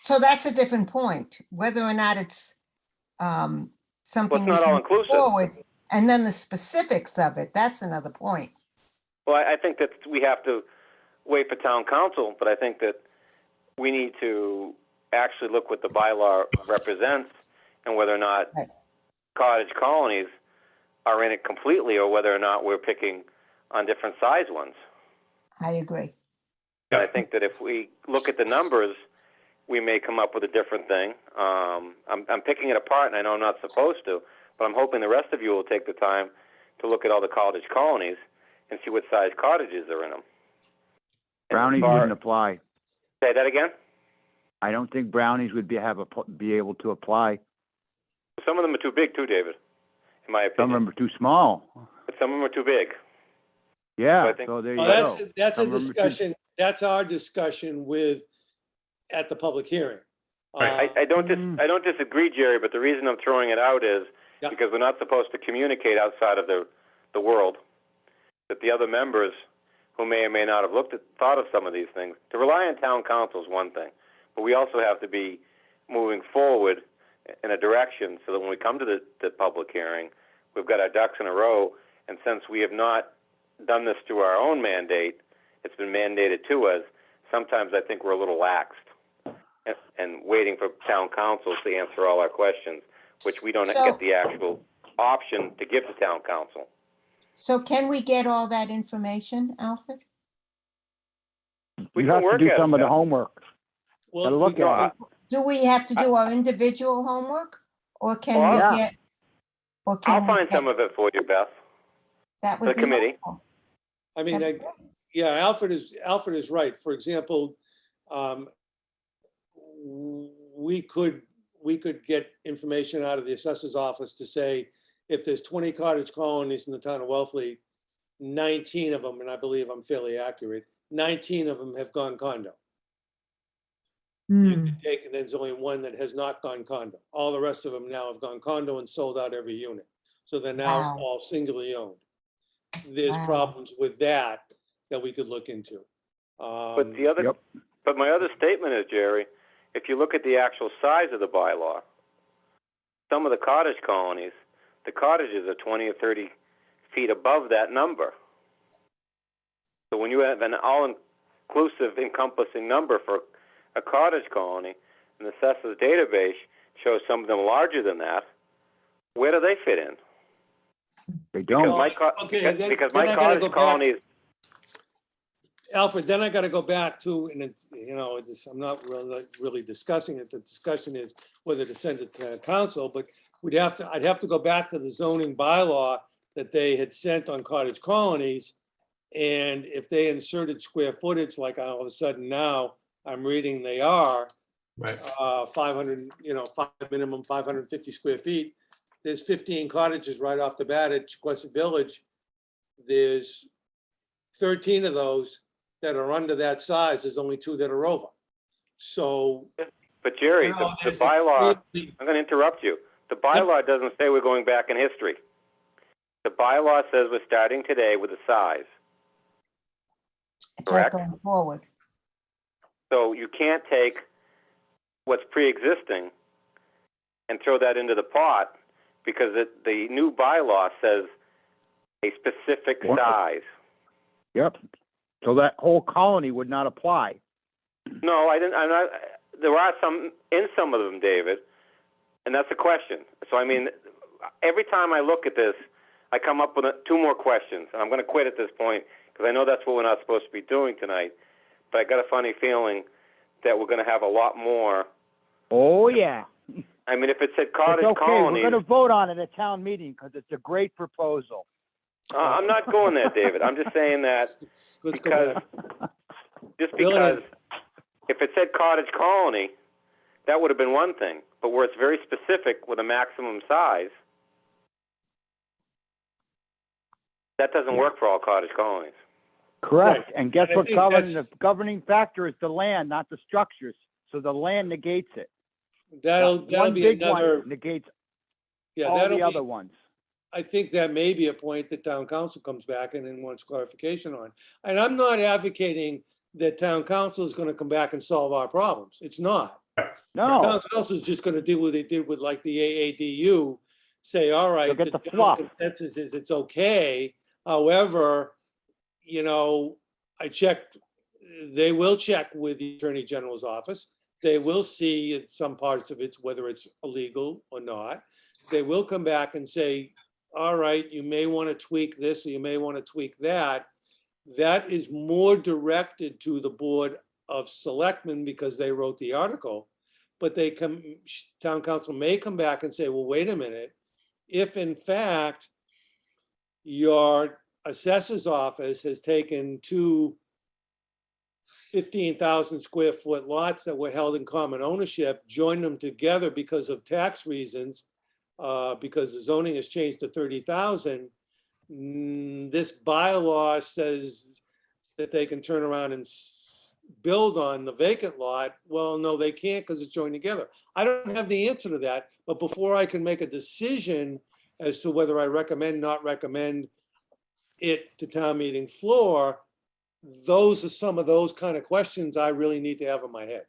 So that's a different point, whether or not it's something. Well, it's not we can all inclusive. forward, and then the specifics of it, that's another point. Well, I think that we have to wait for town council, but I think that we need to actually look what the bylaw represents and whether or not Right. cottage colonies are in it completely or whether or not we're picking on different size ones. I agree. And I think that if we look at the numbers, we may come up with a different thing. I'm picking it apart, and I know I'm not supposed to, but I'm hoping the rest of you will take the time to look at all the cottage colonies and see what size cottages are in them. And as Brownies far- wouldn't apply. Say that again? I don't think brownies would be able to apply. Some of them are too big too, David, in my Some of opinion. them are too small. But some of them are too big. Yeah, I think- so there you Well, go. that's a Some of them are too- discussion, that's our discussion at the public hearing. Right. I don't disagree, Jerry, but the reason I'm throwing it out is Yeah. because we're not supposed to communicate outside of the world. That the other members who may or may not have thought of some of these things, to rely on town council is one thing, but we also have to be moving forward in a direction so that when we come to the public hearing, we've got our ducks in a row. And since we have not done this through our own mandate, it's been mandated to us. Sometimes I think we're a little laxed and waiting for town council to answer all our questions, which we don't So- get the actual option to give to town council. So can we get all that information, Alfred? We You can have to work do at some it, of the Beth. homework. Well, Gotta look we- at it. Do we have to do our individual homework, or can Well, we yeah. get? Or I'll can we find get- some of it for you, Beth. That the would be committee. helpful. I mean, That'd be yeah, Alfred is right. For example, we could get information out of the assessor's office to say, if there's 20 cottage colonies in the town of Wellfleet, 19 of them, and I believe I'm fairly accurate, 19 of them have gone condo. You Hmm. could take, and there's only one that has not gone condo. All the rest of them now have gone condo and sold out every unit. So they're now Wow. all singly owned. There's Wow. problems with that we could look into. But the other, Yep. but my other statement is, Jerry, if you look at the actual size of the bylaw, some of the cottage colonies, the cottages are 20 or 30 feet above that number. So when you have an all-inclusive encompassing number for a cottage colony, and the assessor's database shows some of them larger than that, where do they fit in? They Because don't. my, Okay, because then my I gotta cottage go back. colonies, Alfred, then I got to go back to, and it's, I'm not really discussing it. The discussion is whether to send it to council, but I'd have to go back to the zoning bylaw that they had sent on cottage colonies. And if they inserted square footage, like all of a sudden now I'm reading they are, Right. 500, minimum 550 square feet. There's 15 cottages right off the bat at Chequesset Village. There's 13 of those that are under that size. There's only 2 that are over. So But Jerry, You know, the there's a bylaw, crazy- I'm going to interrupt you. The bylaw doesn't say we're going back in history. The bylaw says we're starting today with the size. It's Correct. not going forward. So you can't take what's pre-existing and throw that into the pot because the new bylaw says a specific What? size. Yep. So that whole colony would not apply. No, I didn't. I'm not. There are some in some of them, David, and that's the question. So I mean, every time I look at this, I come up with two more questions, and I'm going to quit at this point because I know that's what we're not supposed to be doing tonight. But I got a funny feeling that we're going to have a lot more. Oh, yeah. I mean, if it said It's cottage okay. We're colonies, going to vote on it at town meeting because it's a great proposal. I'm not going there, David. I'm just saying that Let's go because back. just Really? because if it said cottage colony, that would have been one thing. But where it's very specific with a maximum size, that doesn't work for all cottage colonies. Correct. Right. And guess And I what? think The that's- governing factor is the land, not the structures. So the land negates it. That'll One be big another, one negates yeah, all that'll the be, other ones. I think that may be a point that town council comes back and then wants clarification on. And I'm not advocating that town council is gonna come back and solve our problems. It's not. No, Town council is just gonna do what they did with like the AADU, say, all right, get the the general fluff. consensus is it's okay. However, you know, I checked, they will check with the Attorney General's office. They will see in some parts of it, whether it's illegal or not. They will come back and say, all right, you may want to tweak this, or you may want to tweak that. That is more directed to the Board of Selectmen because they wrote the article. But town council may come back and say, well, wait a minute. If in fact your assessor's office has taken two 15,000 square foot lots that were held in common ownership, joined them together because of tax reasons, because the zoning has changed to 30,000. This bylaw says that they can turn around and build on the vacant lot. Well, no, they can't because it's joined together. I don't have the answer to that, but before I can make a decision as to whether I recommend, not recommend it to town meeting floor, those are some of those kind of questions I really need to have in my head.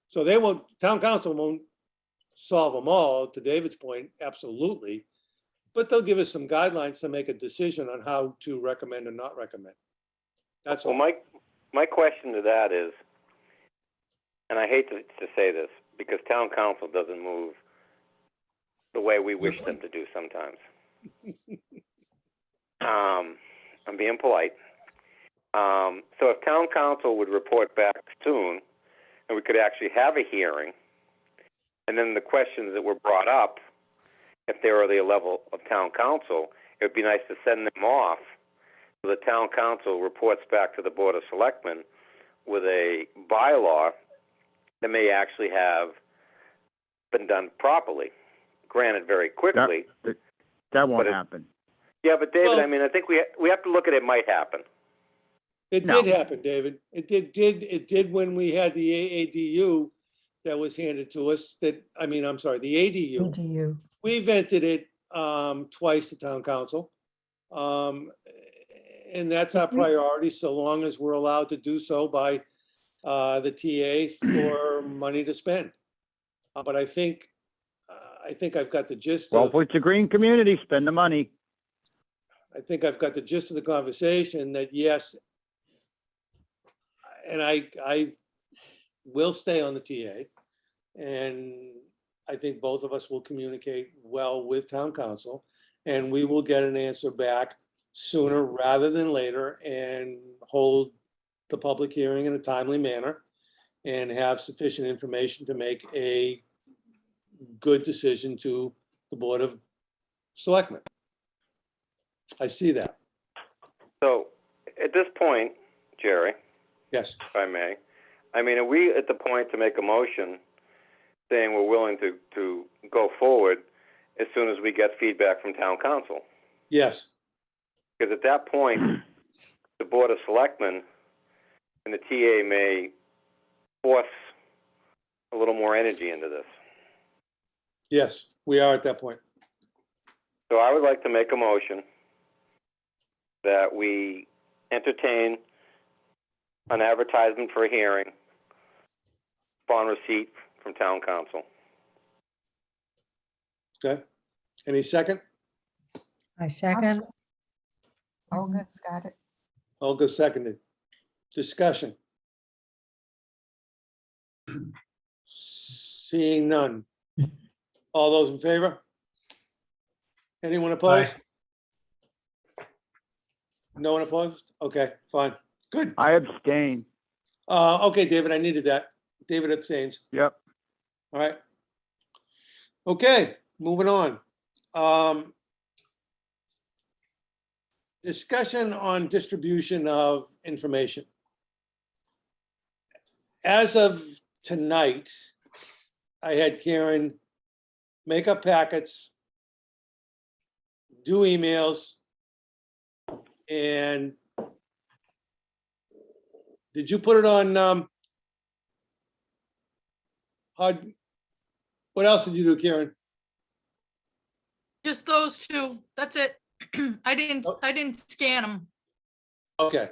So town council won't solve them all, to David's point, absolutely. But they'll give us some guidelines to make a decision on how to recommend and not recommend. That's all. Well, my question to that is, and I hate to say this, because town council doesn't move the way we wish them to do sometimes. I'm being polite. So if town council would report back soon, and we could actually have a hearing, and then the questions that were brought up, if they were the level of town council, it would be nice to send them off so the town council reports back to the Board of Selectmen with a bylaw that may actually have been done properly, granted very quickly. That won't But happen. Yeah, but David, Well- I mean, I think we have to look at it might happen. It No. did happen, David. It did when we had the AADU that was handed to us I'm sorry, the ADU. ADU. We vented it twice to town council. And that's our priority, so long as we're allowed to do so by the TA for money to spend. But I think I've got the gist Well, of, if it's a green community, spend the money. I think I've got the gist of the conversation that yes, and I will stay on the TA. And I think both of us will communicate well with town council, and we will get an answer back sooner rather than later and hold the public hearing in a timely manner and have sufficient information to make a good decision to the Board of Selectmen. I see that. So at this point, Jerry, Yes. if I may, I mean, are we at the point to make a motion saying we're willing to go forward as soon as we get feedback from town council? Yes. Because at that point, the Board of Selectmen and the TA may force a little more energy into this. Yes, we are at that point. So I would like to make a motion that we entertain an advertisement for a hearing upon receipt from town council. Okay. Any second? I second. Olga's got it. Olga seconded. Discussion. Seeing none. All those in favor? Anyone opposed? No one opposed? Okay, fine. Good. I abstain. Okay, David, I needed that. David abstains. Yep. All right. Okay, moving on. Discussion on distribution of information. As of tonight, I had Karen make up packets, do emails, and did you put it on, what else did you do, Karen? Just those two. That's it. I didn't scan them. Okay.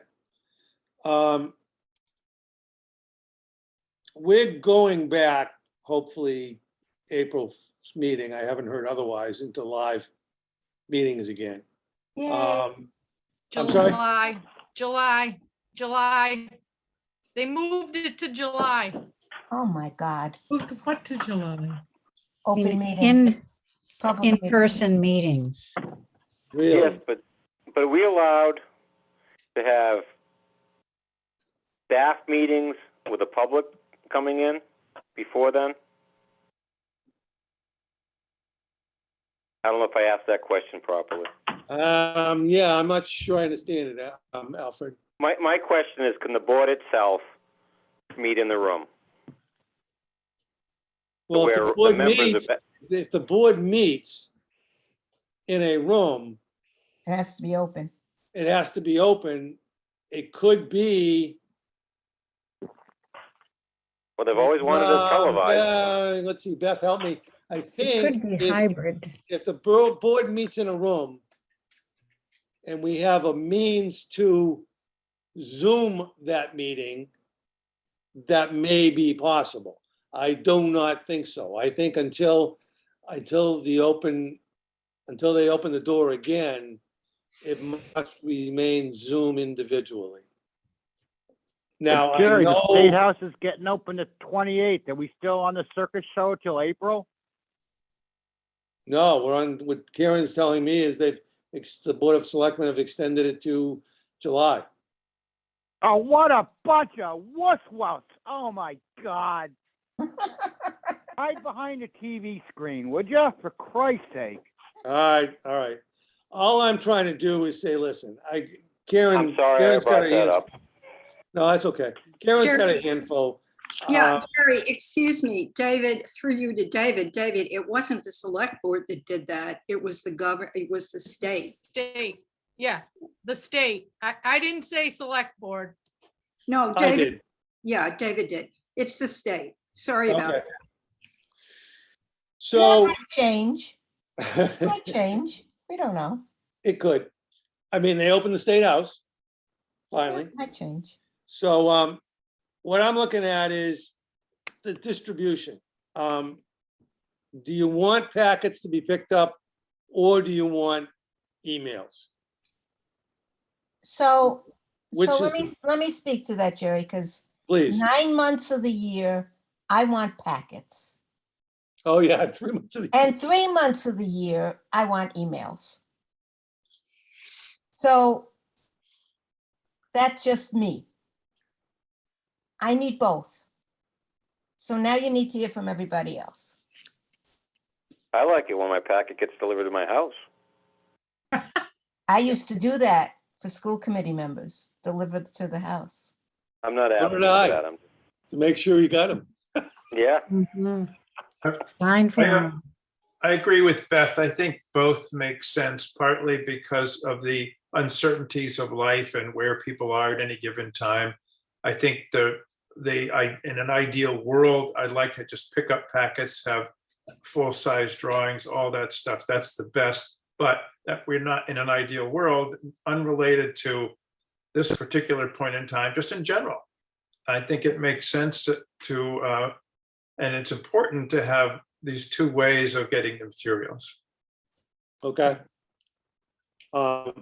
We're going back, hopefully, April's meeting. I haven't heard otherwise, into live meetings again. Yeah. I'm sorry? July. They moved it to July. Oh, my God. Moved what to July? Open meetings. Public meetings. In-person meetings. Really? Yes, but are we allowed to have staff meetings with the public coming in before then? I don't know if I asked that question properly. Yeah, I'm not sure I understand it, Alfred. My question is, can the board itself meet in the room? Well, if Where the the board members meets, of- if the board meets in a room, It has to be open. it has to be open. It could be. Well, they've always wanted us televised. Let's see, Beth, help me. I It think could be if, hybrid. if the board meets in a room and we have a means to Zoom that meeting, that may be possible. I do not think so. I think until they open the door again, it must remain Zoom individually. Now, I Jerry, the State know, House is getting open the 28th. Are we still on the circuit show till April? no, we're on, what Karen's telling me is the Board of Selectmen have extended it to July. Oh, what a bunch of wuss-wuss. Oh, my God. Hide behind the TV screen, would you? For Christ's sake. All right. All I'm trying to do is say, listen, Karen. I'm sorry I Karen's got brought a that hand- up. No, that's okay. Karen's got a Sure. handful. Yeah, Jerry, excuse me, David, through you to David. David, it wasn't the select board that did that. It was it was the state. State. Yeah, the state. I didn't say select board. No, I David, did. yeah, David did. It's the state. Sorry about Okay. that. So. That might change. Might change. We don't know. It could. I mean, they opened the State House, finally. It might change. So what I'm looking at is the distribution. Do you want packets to be picked up or do you want emails? So, Which so is let me speak to that, Jerry, because Please. 9 months of the year, I want packets. Oh, yeah, 3 months of the And 3 months of the year, I want emails. So that's just me. I need both. So now you need to hear from everybody else. I like it when my packet gets delivered to my house. I used to do that for school committee members, deliver to the house. I'm not So asking did for I. that. To make sure you got them. Yeah, Mhm. Sign for Yeah. them. I agree with Beth. I think both make sense, partly because of the uncertainties of life and where people are at any given time. I think the in an ideal world, I'd like to just pick up packets, have full-size drawings, all that stuff. That's the best. But that we're not in an ideal world, unrelated to this particular point in time, just in general. I think it makes sense to and it's important to have these two ways of getting the materials. Okay. All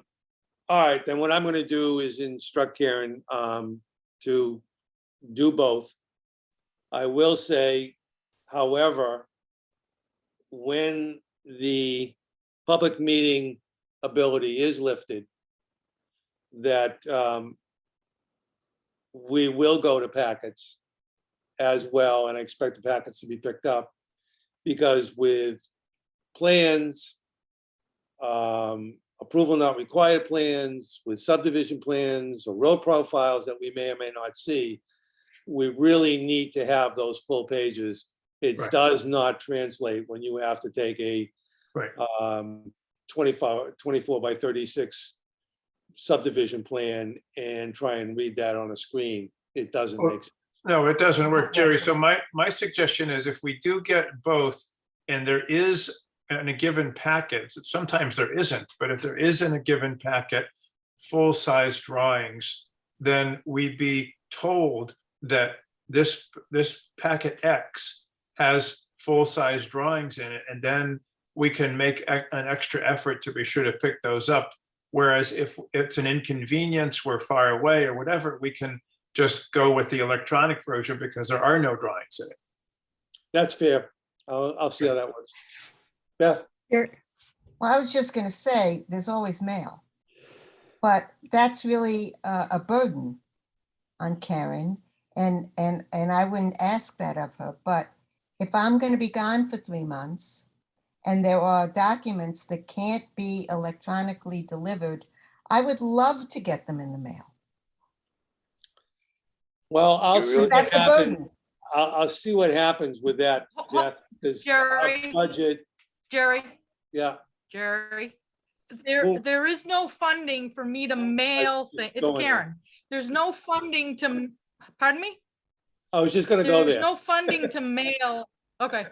right, then what I'm gonna do is instruct Karen to do both. I will say, however, when the public meeting ability is lifted, that we will go to packets as well, and I expect the packets to be picked up, because with plans, approval not required plans, with subdivision plans or road profiles that we may or may not see, we really need to have those full pages. It Right. does not translate when you have to take a Right. 24 by 36 subdivision plan and try and read that on a screen. It doesn't Well, make sense. No, it doesn't work, Jerry. So my suggestion is if we do get both, and there is in a given packet, sometimes there isn't, but if there is in a given packet, full-size drawings, then we'd be told that this packet X has full-size drawings in it, and then we can make an extra effort to be sure to pick those up. Whereas if it's an inconvenience, we're far away or whatever, we can just go with the electronic version because there are no drawings in it. That's fair. I'll see how that works. Beth? Well, I was just going to say, there's always mail, but that's really a burden on Karen, and I wouldn't ask that of her. But if I'm going to be gone for 3 months, and there are documents that can't be electronically delivered, I would love to get them in the mail. Well, I'll see what That's a happens. burden. I'll see what happens with that, Beth, because our Jerry. budget, Jerry, yeah. Jerry, Who? there is no funding for me to mail things. It's Going there. Karen. There's no funding to, pardon me? I was just gonna go There's there. no funding to mail. Okay,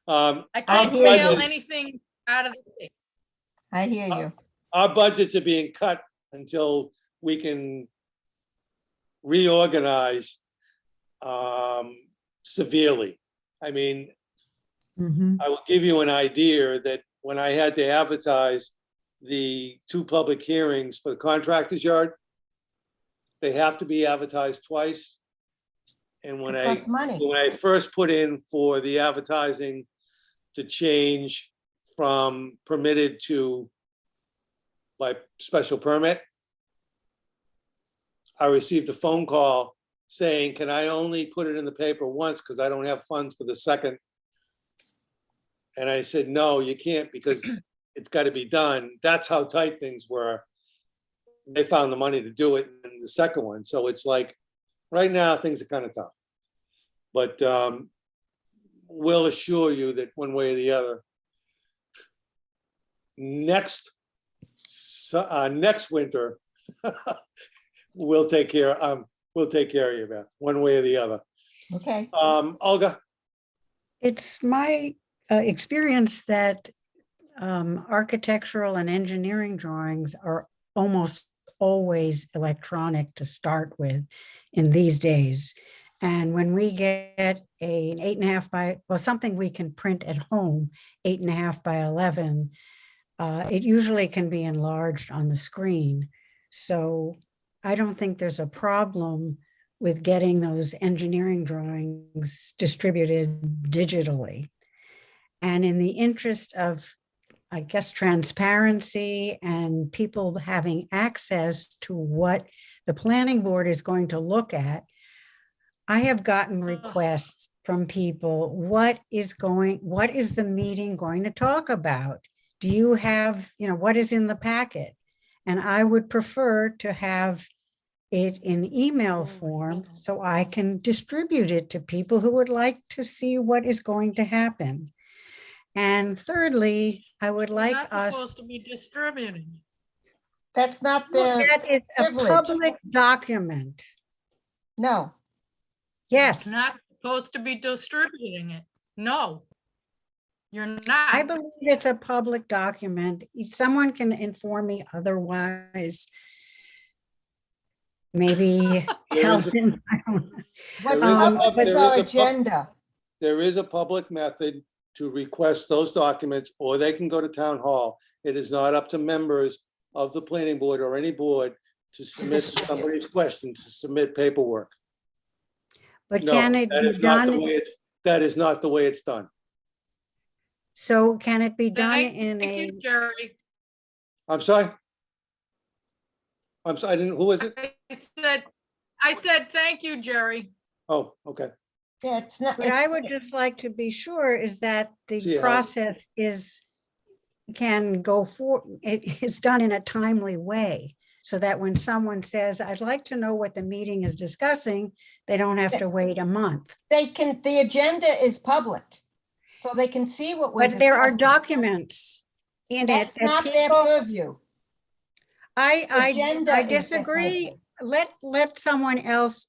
Um, I I can't hear mail you. anything out of the state. I hear you. our budgets are being cut until we can reorganize severely. I mean, Mhm. I will give you an idea that when I had to advertise the 2 public hearings for the contractor's yard, they have to be advertised twice. And when It costs money. when I first put in for the advertising to change from permitted to by special permit, I received a phone call saying, can I only put it in the paper once because I don't have funds for the second? And I said, no, you can't, because it's got to be done. That's how tight things were. They found the money to do it in the second one. So it's like, right now, things are kind of tough. But we'll assure you that one way or the other, next winter, we'll take care of you, Beth, one way or the other. Okay. Olga? It's my experience that architectural and engineering drawings are almost always electronic to start with in these days. And when we get an 8.5 by, well, something we can print at home, 8.5 by 11, it usually can be enlarged on the screen. So I don't think there's a problem with getting those engineering drawings distributed digitally. And in the interest of, I guess, transparency and people having access to what the planning board is going to look at, I have gotten requests from people, what is the meeting going to talk about? Do you have, what is in the packet? And I would prefer to have it in email form so I can distribute it to people who would like to see what is going to happen. And thirdly, I would like Not us. supposed to be distributing. That's not their That is a privilege. public document. No, Yes, Not supposed to be distributing it. No. You're I not. believe it's a public document. Someone can inform me otherwise. Maybe There is a- Helen, I don't know. What's There is a Um, public pub- is there our is a pub- agenda. There is a public method to request those documents, or they can go to town hall. It is not up to members of the planning board or any board to submit distribute. somebody's question, to submit paperwork. But No, can it that be is not the done? way it's, that is not the way it's done. So can it be done Thank in you, a, Jerry. I'm sorry? I'm sorry, I didn't, who is it? I said, thank you, Jerry. Oh, okay. Yeah, it's not, what I it's, would just like to be sure is that See the how- process can go for, it is done in a timely way. So that when someone says, I'd like to know what the meeting is discussing, they don't have to wait a month. they can, the agenda is public. So they can see what we're But there are discussing. documents in it That's that not their people, purview. I Agenda is their disagree. purview. Let someone else,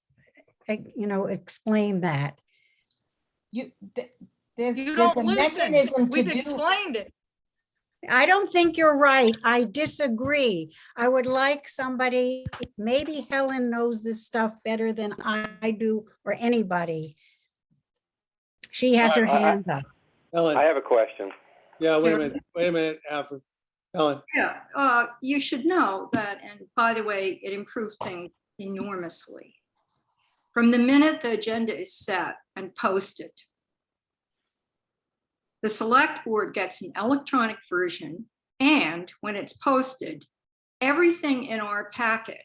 explain that. There's You a don't listen. mechanism to We've do. explained it. I don't think you're right. I disagree. I would like somebody, maybe Helen knows this stuff better than I do or anybody. She has her hand up. Helen, I have a question. yeah, wait a minute, Alfred. Helen, Yeah, you should know that, and by the way, it improved things enormously. From the minute the agenda is set and posted, the select board gets an electronic version, and when it's posted, everything in our packet,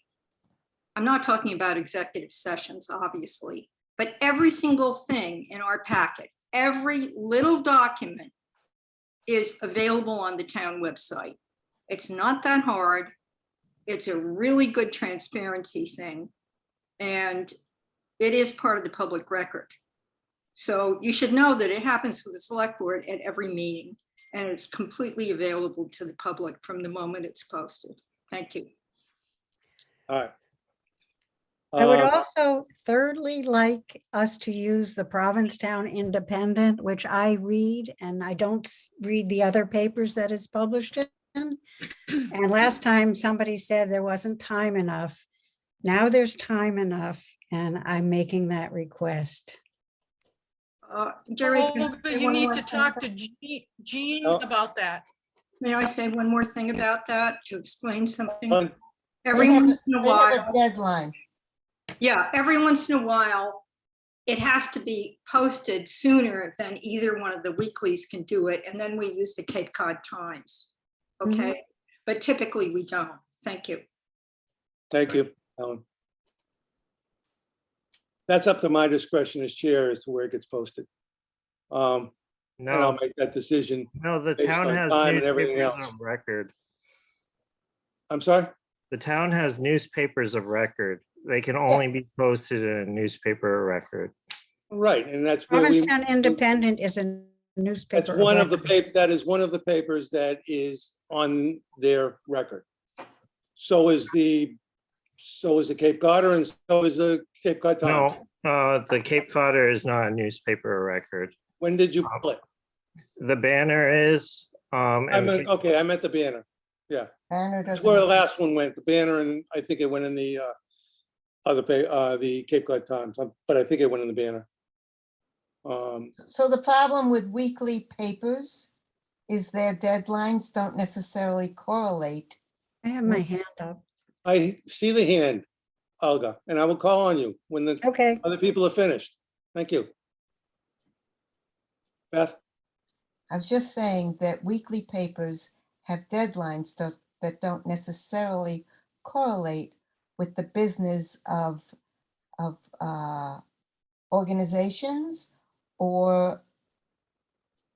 I'm not talking about executive sessions, obviously, but every single thing in our packet, every little document is available on the town website. It's not that hard. It's a really good transparency thing. And it is part of the public record. So you should know that it happens with the select board at every meeting, and it's completely available to the public from the moment it's posted. Thank you. all right. I would Um, also thirdly like us to use the Provincetown Independent, which I read, and I don't read the other papers that it's published in. And last time somebody said there wasn't time enough. Now there's time enough, and I'm making that request. Jerry, Oh, can I but say you one need more to thing? talk to Jean Oh. about that. May I say one more thing about that to explain something? Helen, Every once in a They have while, a deadline. yeah, every once in a while, it has to be posted sooner than either one of the weeklies can do it, and then we use the Cape Cod Times. Okay, but typically we don't. Thank you. Thank you, Helen. That's up to my discretion as chair as to where it gets posted. And I'll No, make that decision. no, the based town on has time and everything newspapers else. of record. I'm sorry? The town has newspapers of record. They can only be posted in a newspaper of record. Right, and that's where we, Provincetown Independent is a that's newspaper. one of the record. that is one of the papers that is on their record. So is the Cape Codder, and so is the Cape Cod Times. No, the Cape Codder is not a newspaper of record. When did you pull it? The Banner is, I and meant, okay, I meant the Banner. Banner That's doesn't. where the last one went, the Banner, and I think it went in the the Cape Cod Times, but I think it went in the Banner. So the problem with weekly papers is their deadlines don't necessarily correlate. I have my hand up. I see the hand, Olga, and I will call on you when the Okay, other people are finished. Thank you. Beth? I was just saying that weekly papers have deadlines that don't necessarily correlate with the business of organizations or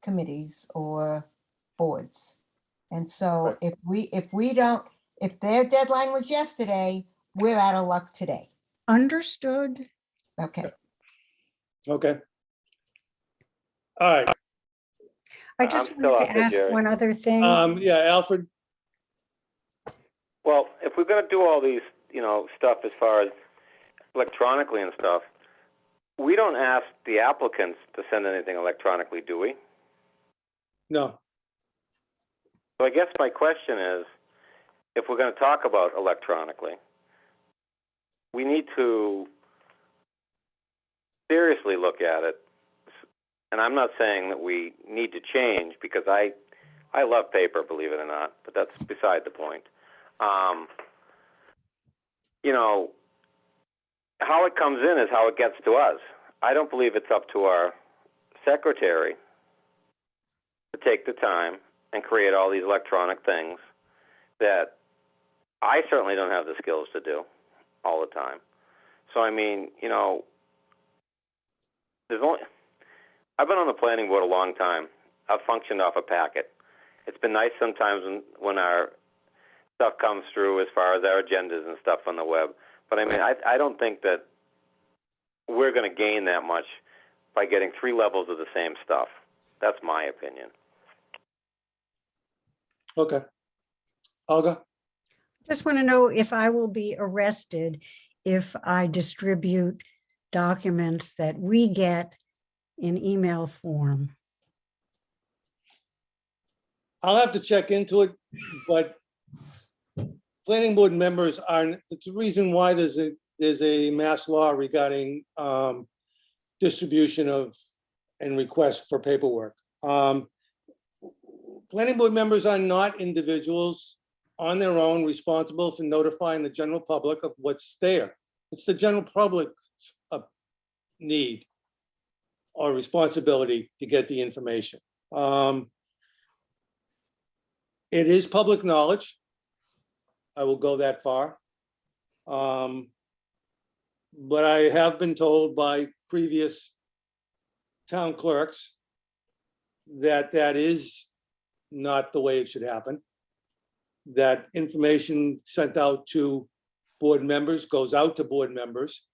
committees or boards. And so Right. if their deadline was yesterday, we're out of luck today. understood. Okay. Okay. All right, I I'm just still wanted out to there, ask Jerry. one other thing. yeah, Alfred, Well, if we're going to do all these, stuff as far as electronically and stuff, we don't ask the applicants to send anything electronically, do we? No, So I guess my question is, if we're going to talk about electronically, we need to seriously look at it. And I'm not saying that we need to change, because I love paper, believe it or not, but that's beside the point. You know, how it comes in is how it gets to us. I don't believe it's up to our secretary to take the time and create all these electronic things that I certainly don't have the skills to do all the time. So, I mean, you know, I've been on the planning board a long time. I've functioned off a packet. It's been nice sometimes when our stuff comes through as far as our agendas and stuff on the web. But I mean, I don't think that we're going to gain that much by getting 3 levels of the same stuff. That's my opinion. okay. Olga? Just want to know if I will be arrested if I distribute documents that we get in email form. I'll have to check into it, but planning board members are, it's the reason why there's a mass law regarding distribution of and request for paperwork. Planning board members are not individuals on their own responsible for notifying the general public of what's there. It's the general public's need or responsibility to get the information. It is public knowledge. I will go that far. But I have been told by previous town clerks that that is not the way it should happen. That information sent out to board members goes out to board members,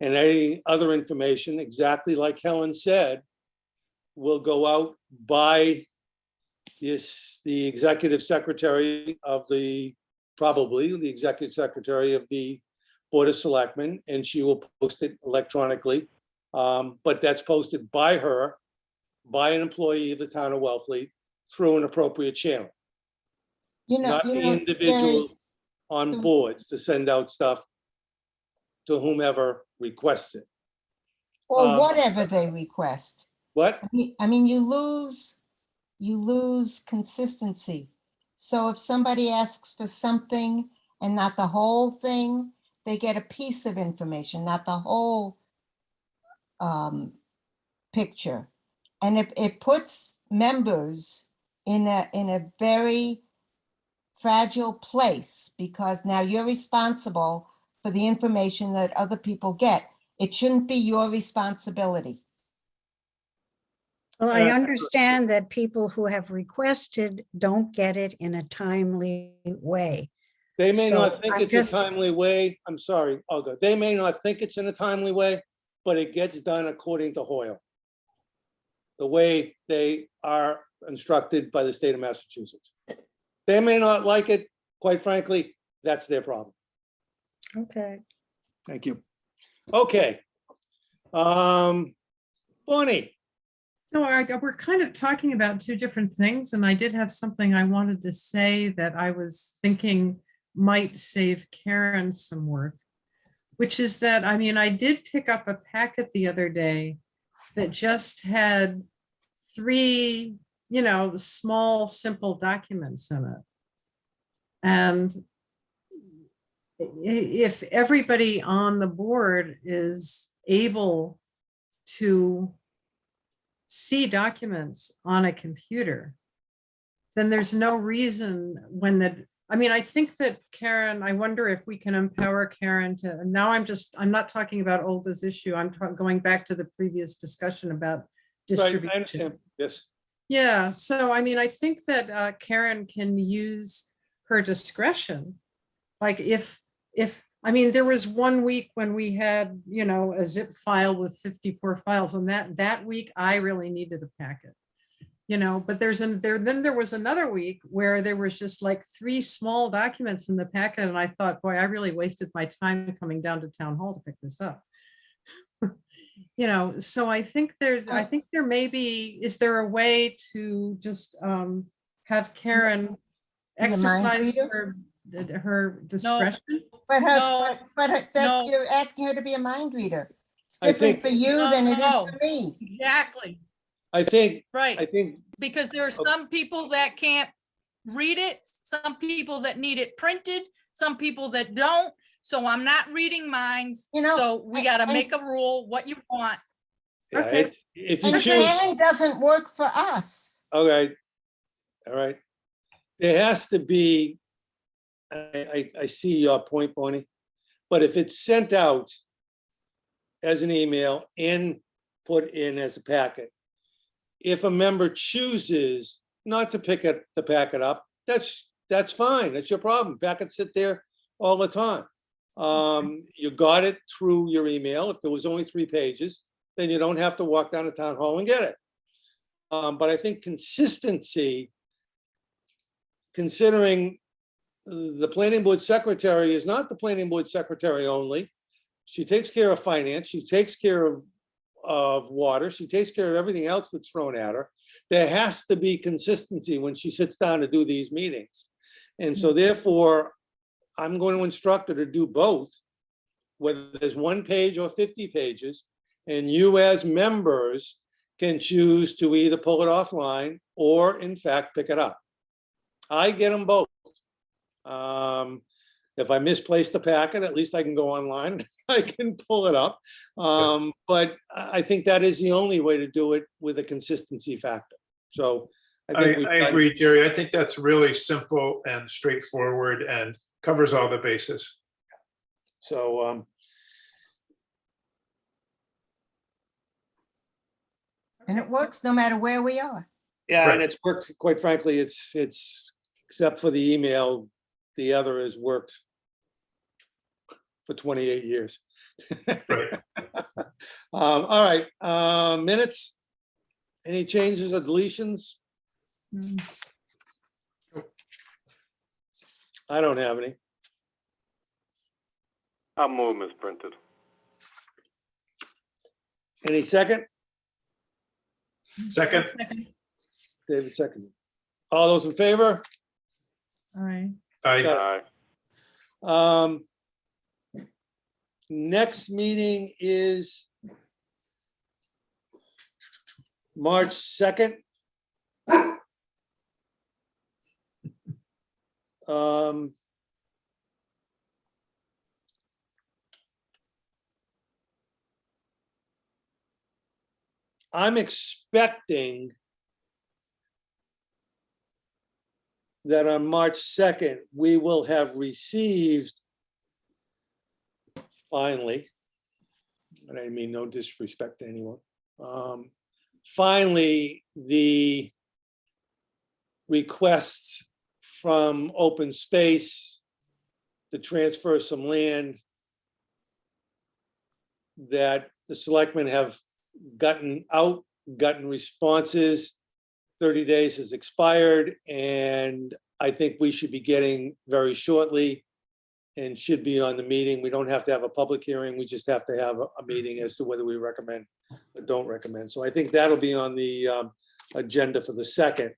and any other information, exactly like Helen said, will go out by the executive secretary of probably the executive secretary of the Board of Selectmen, and she will post it electronically. But that's posted by her, by an employee of the town of Wellfleet, through an appropriate channel. Not the individual on boards to send out stuff to whomever requests it. Or whatever they request. What? I mean, you lose consistency. So if somebody asks for something and not the whole thing, they get a piece of information, not the whole picture. And it puts members in a very fragile place, because now you're responsible for the information that other people get. It shouldn't be your responsibility. Well, I understand that people who have requested don't get it in a timely way. They may So not think I'm it's just- a timely way. I'm sorry, Olga. They may not think it's in a timely way, but it gets done according to Hoyle. The way they are instructed by the state of Massachusetts. They may not like it, quite frankly, that's their problem. Okay. Thank you. Okay. Bonnie, No, we're kind of talking about 2 different things, and I did have something I wanted to say that I was thinking might save Karen some work, which is that, I mean, I did pick up a packet the other day that just had 3, small, simple documents in it. And if everybody on the board is able to see documents on a computer, then there's no reason I think that Karen, I wonder if we can empower Karen to, now I'm not talking about Olga's issue. I'm going back to the previous discussion about right, distribution. I understand. Yes. Yeah, so I mean, I think that Karen can use her discretion. Like if, I mean, there was one week when we had, a zip file with 54 files, and that week I really needed a packet. But then there was another week where there was just like 3 small documents in the packet, and I thought, boy, I really wasted my time coming down to town hall to pick this up. You know, so I think there may be, is there a way to just have Karen Be a mind exercise reader? her discretion? But No, no. you're asking her to be a mind reader. It's I different for think- you than it is No. for me. Exactly, I think, right. think, Because there are some people that can't read it, some people that need it printed, some people that don't. So I'm not reading minds. You know, So we gotta and- make a rule, what you want. yeah, Okay. if you And choose, Karen doesn't work for us. all right. There has to be, I see your point, Bonnie, but if it's sent out as an email and put in as a packet, if a member chooses not to pick the packet up, that's fine. That's your problem. Packets sit there all the time. You got it through your email. If there was only 3 pages, then you don't have to walk down to town hall and get it. But I think consistency, considering the planning board secretary is not the planning board secretary only. She takes care of finance, she takes care of water, she takes care of everything else that's thrown at her. There has to be consistency when she sits down to do these meetings. And so therefore, I'm going to instruct her to do both, whether there's 1 page or 50 pages, and you as members can choose to either pull it offline or in fact pick it up. I get them both. If I misplace the packet, at least I can go online, I can pull it up. But I think that is the only way to do it with a consistency factor. So I think we've I done- agree, Jerry. I think that's really simple and straightforward and covers all the bases. So, And it works no matter where we are. yeah, and Right. it's worked, quite frankly, it's, except for the email, the other has worked for 28 years. Right. All right, minutes? Any changes or deletions? I don't have any. I'll move them as printed. Any second? Second, David, second. All those in favor? All right. I, Aye. Next meeting is March 2nd. I'm expecting that on March 2nd, we will have received finally, and I mean no disrespect to anyone, finally, the requests from open space to transfer some land that the selectmen have gotten responses. 30 days has expired, and I think we should be getting very shortly and should be on the meeting. We don't have to have a public hearing. We just have to have a meeting as to whether we recommend or don't recommend. So I think that'll be on the agenda for the 2nd.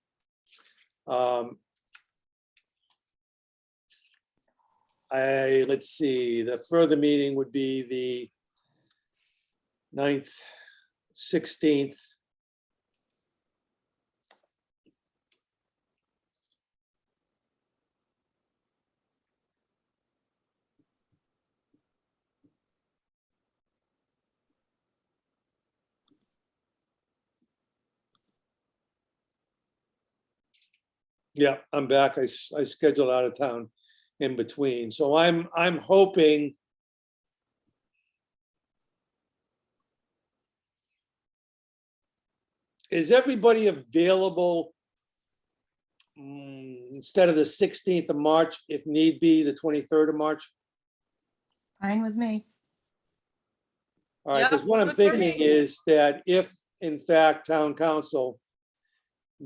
Let's see, the further meeting would be the 9th, 16th. Yeah, I'm back. I scheduled out of town in between. So I'm hoping is everybody available instead of the 16th of March, if need be, the 23rd of March? Fine with me. All right, Yeah, because what I'm good for thinking me. is that if in fact town council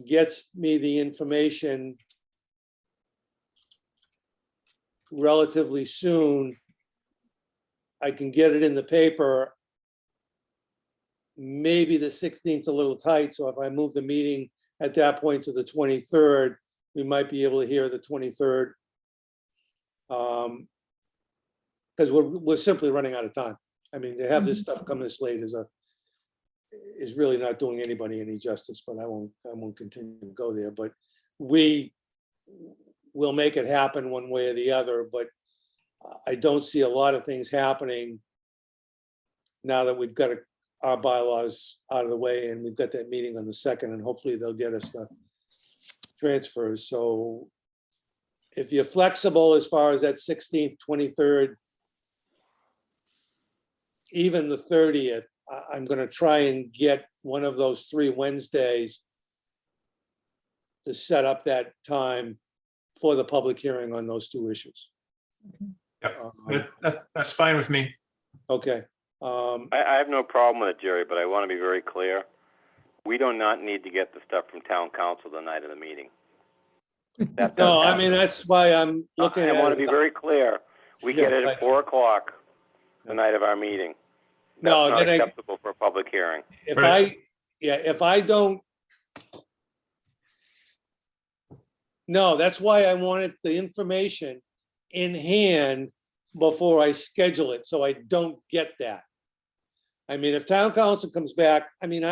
gets me the information relatively soon, I can get it in the paper maybe the 16th 's a little tight, so if I move the meeting at that point to the 23rd, we might be able to hear the 23rd. Because we're simply running out of time. I mean, to have this stuff come this late is really not doing anybody any justice, but I won't continue to go there. But we will make it happen one way or the other, but I don't see a lot of things happening now that we've got our bylaws out of the way and we've got that meeting on the 2nd, and hopefully they'll get us the transfers. So if you're flexible as far as that 16th, 23rd, even the 30th, I'm going to try and get one of those 3 Wednesdays to set up that time for the public hearing on those 2 issues. Yep. That's fine with me. Okay. I have no problem with it, Jerry, but I want to be very clear. We do not need to get the stuff from town council the night of the meeting. That does No, I happen. mean, that's why I'm looking at I want to be it. very clear. We get Yes, it I at know. 4 o'clock the night of our meeting. No, That's not then acceptable for a public hearing. if I don't. No, that's why I wanted the information in hand before I schedule it, so I don't get that. I mean, if town council comes back, I mean,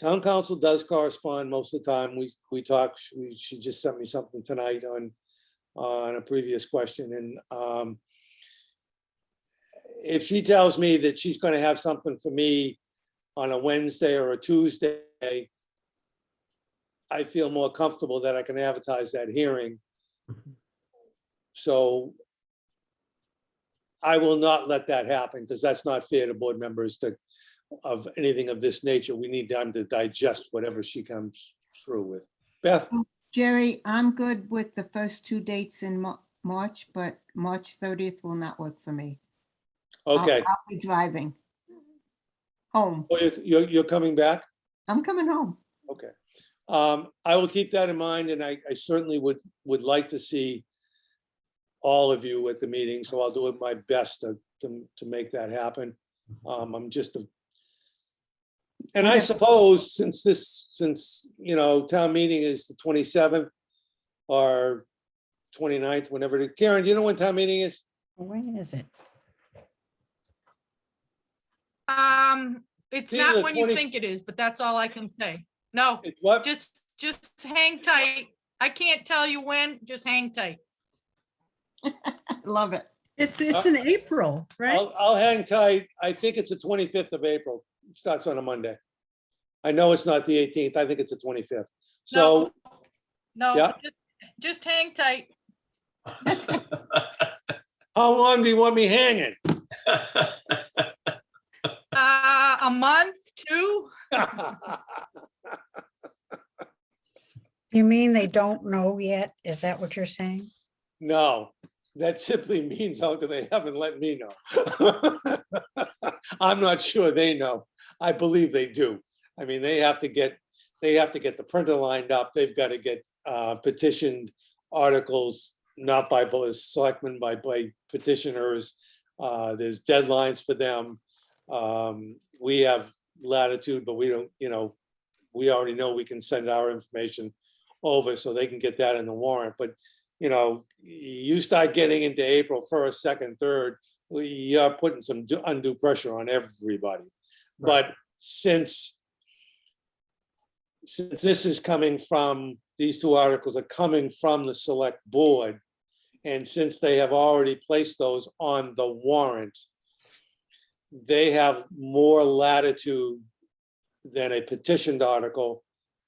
town council does correspond most of the time. We talk, she just sent me something tonight on a previous question, and if she tells me that she's gonna have something for me on a Wednesday or a Tuesday, I feel more comfortable that I can advertise that hearing. So I will not let that happen, because that's not fair to board members of anything of this nature. We need time to digest whatever she comes through with. Beth? Jerry, I'm good with the first 2 dates in March, but March 30th will not work for me. Okay. I'll be driving home. Oh, you're coming back? I'm coming home. Okay. I will keep that in mind, and I certainly would like to see all of you at the meeting, so I'll do my best to make that happen. I'm just and I suppose since you know, town meeting is the 27th or 29th, whenever it is. Karen, do you know when town meeting is? When is it? It's Either not when you 20 think it is, but that's all I can say. No, It's what? just hang tight. I can't tell you when, just hang tight. Love it. It's in April, right? I'll hang tight. I think it's the 25th of April. It starts on a Monday. I know it's not the 18th. I think it's the 25th. So, No, yeah. just hang tight. how long do you want me hanging? A month, 2? You mean they don't know yet? Is that what you're saying? No, that simply means how they haven't let me know. I'm not sure they know. I believe they do. I mean, they have to get the printer lined up. They've got to get petitioned articles, not by selectmen, by petitioners. There's deadlines for them. We have latitude, but we don't, you know, we already know we can send our information over so they can get that in the warrant. But, you know, you start getting into April 1st, 2nd, 3rd, you're putting some undue pressure on everybody. Right. But since this is coming from, these 2 articles are coming from the select board, and since they have already placed those on the warrant, they have more latitude than a petitioned article,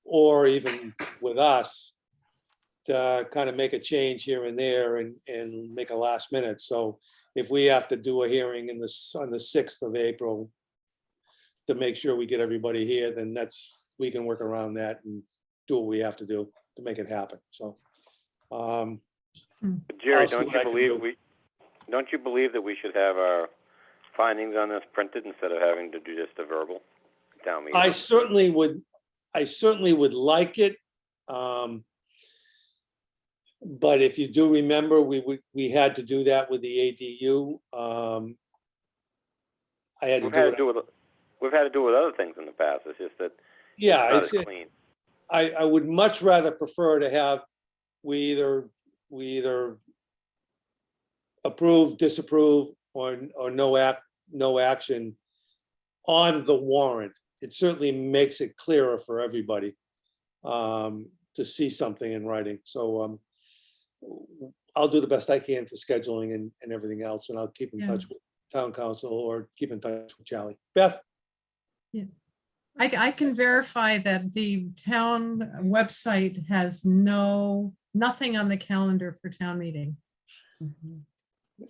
or even with us, to kind of make a change here and there and make a last minute. So if we have to do a hearing on the 6th of April to make sure we get everybody here, then we can work around that and do what we have to do to make it happen. So, Jerry, I'll see what I can do. don't you believe that we should have our findings on this printed instead of having to do just a verbal town meeting? I certainly would like it. But if you do remember, we had to do that with the ADU. I had to We've do had it. to do with we've had to do with other things in the past. It's just that Yeah, it's not it's, as clean. I would much rather prefer to have, we either approve, disapprove, or no action on the warrant. It certainly makes it clearer for everybody to see something in writing. So I'll do the best I can for scheduling and everything else, and I'll keep in Yeah. touch with town council or keep in touch with Charlie. Beth? I can verify that the town website has nothing on the calendar for town meeting.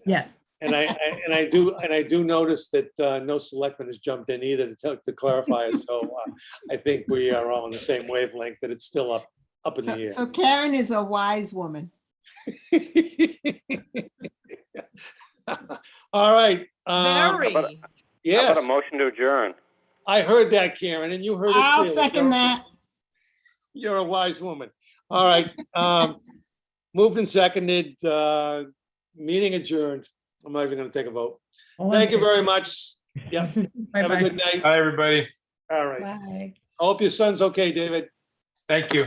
Yeah, And I do notice that no selectman has jumped in either to clarify it. So I think we are all on the same wavelength, that it's still up in the air. So Karen is a wise woman. All right. Very. How about Yes, a motion to adjourn? I heard that, Karen, and you heard it I'll clearly. second that. You're a wise woman. All right. Moved and seconded, meeting adjourned. I'm not even going to take a vote. Thank you very much. Yep. Have a Bye-bye. good night. Bye, everybody. All right. Bye. I hope your son's okay, David. Thank you.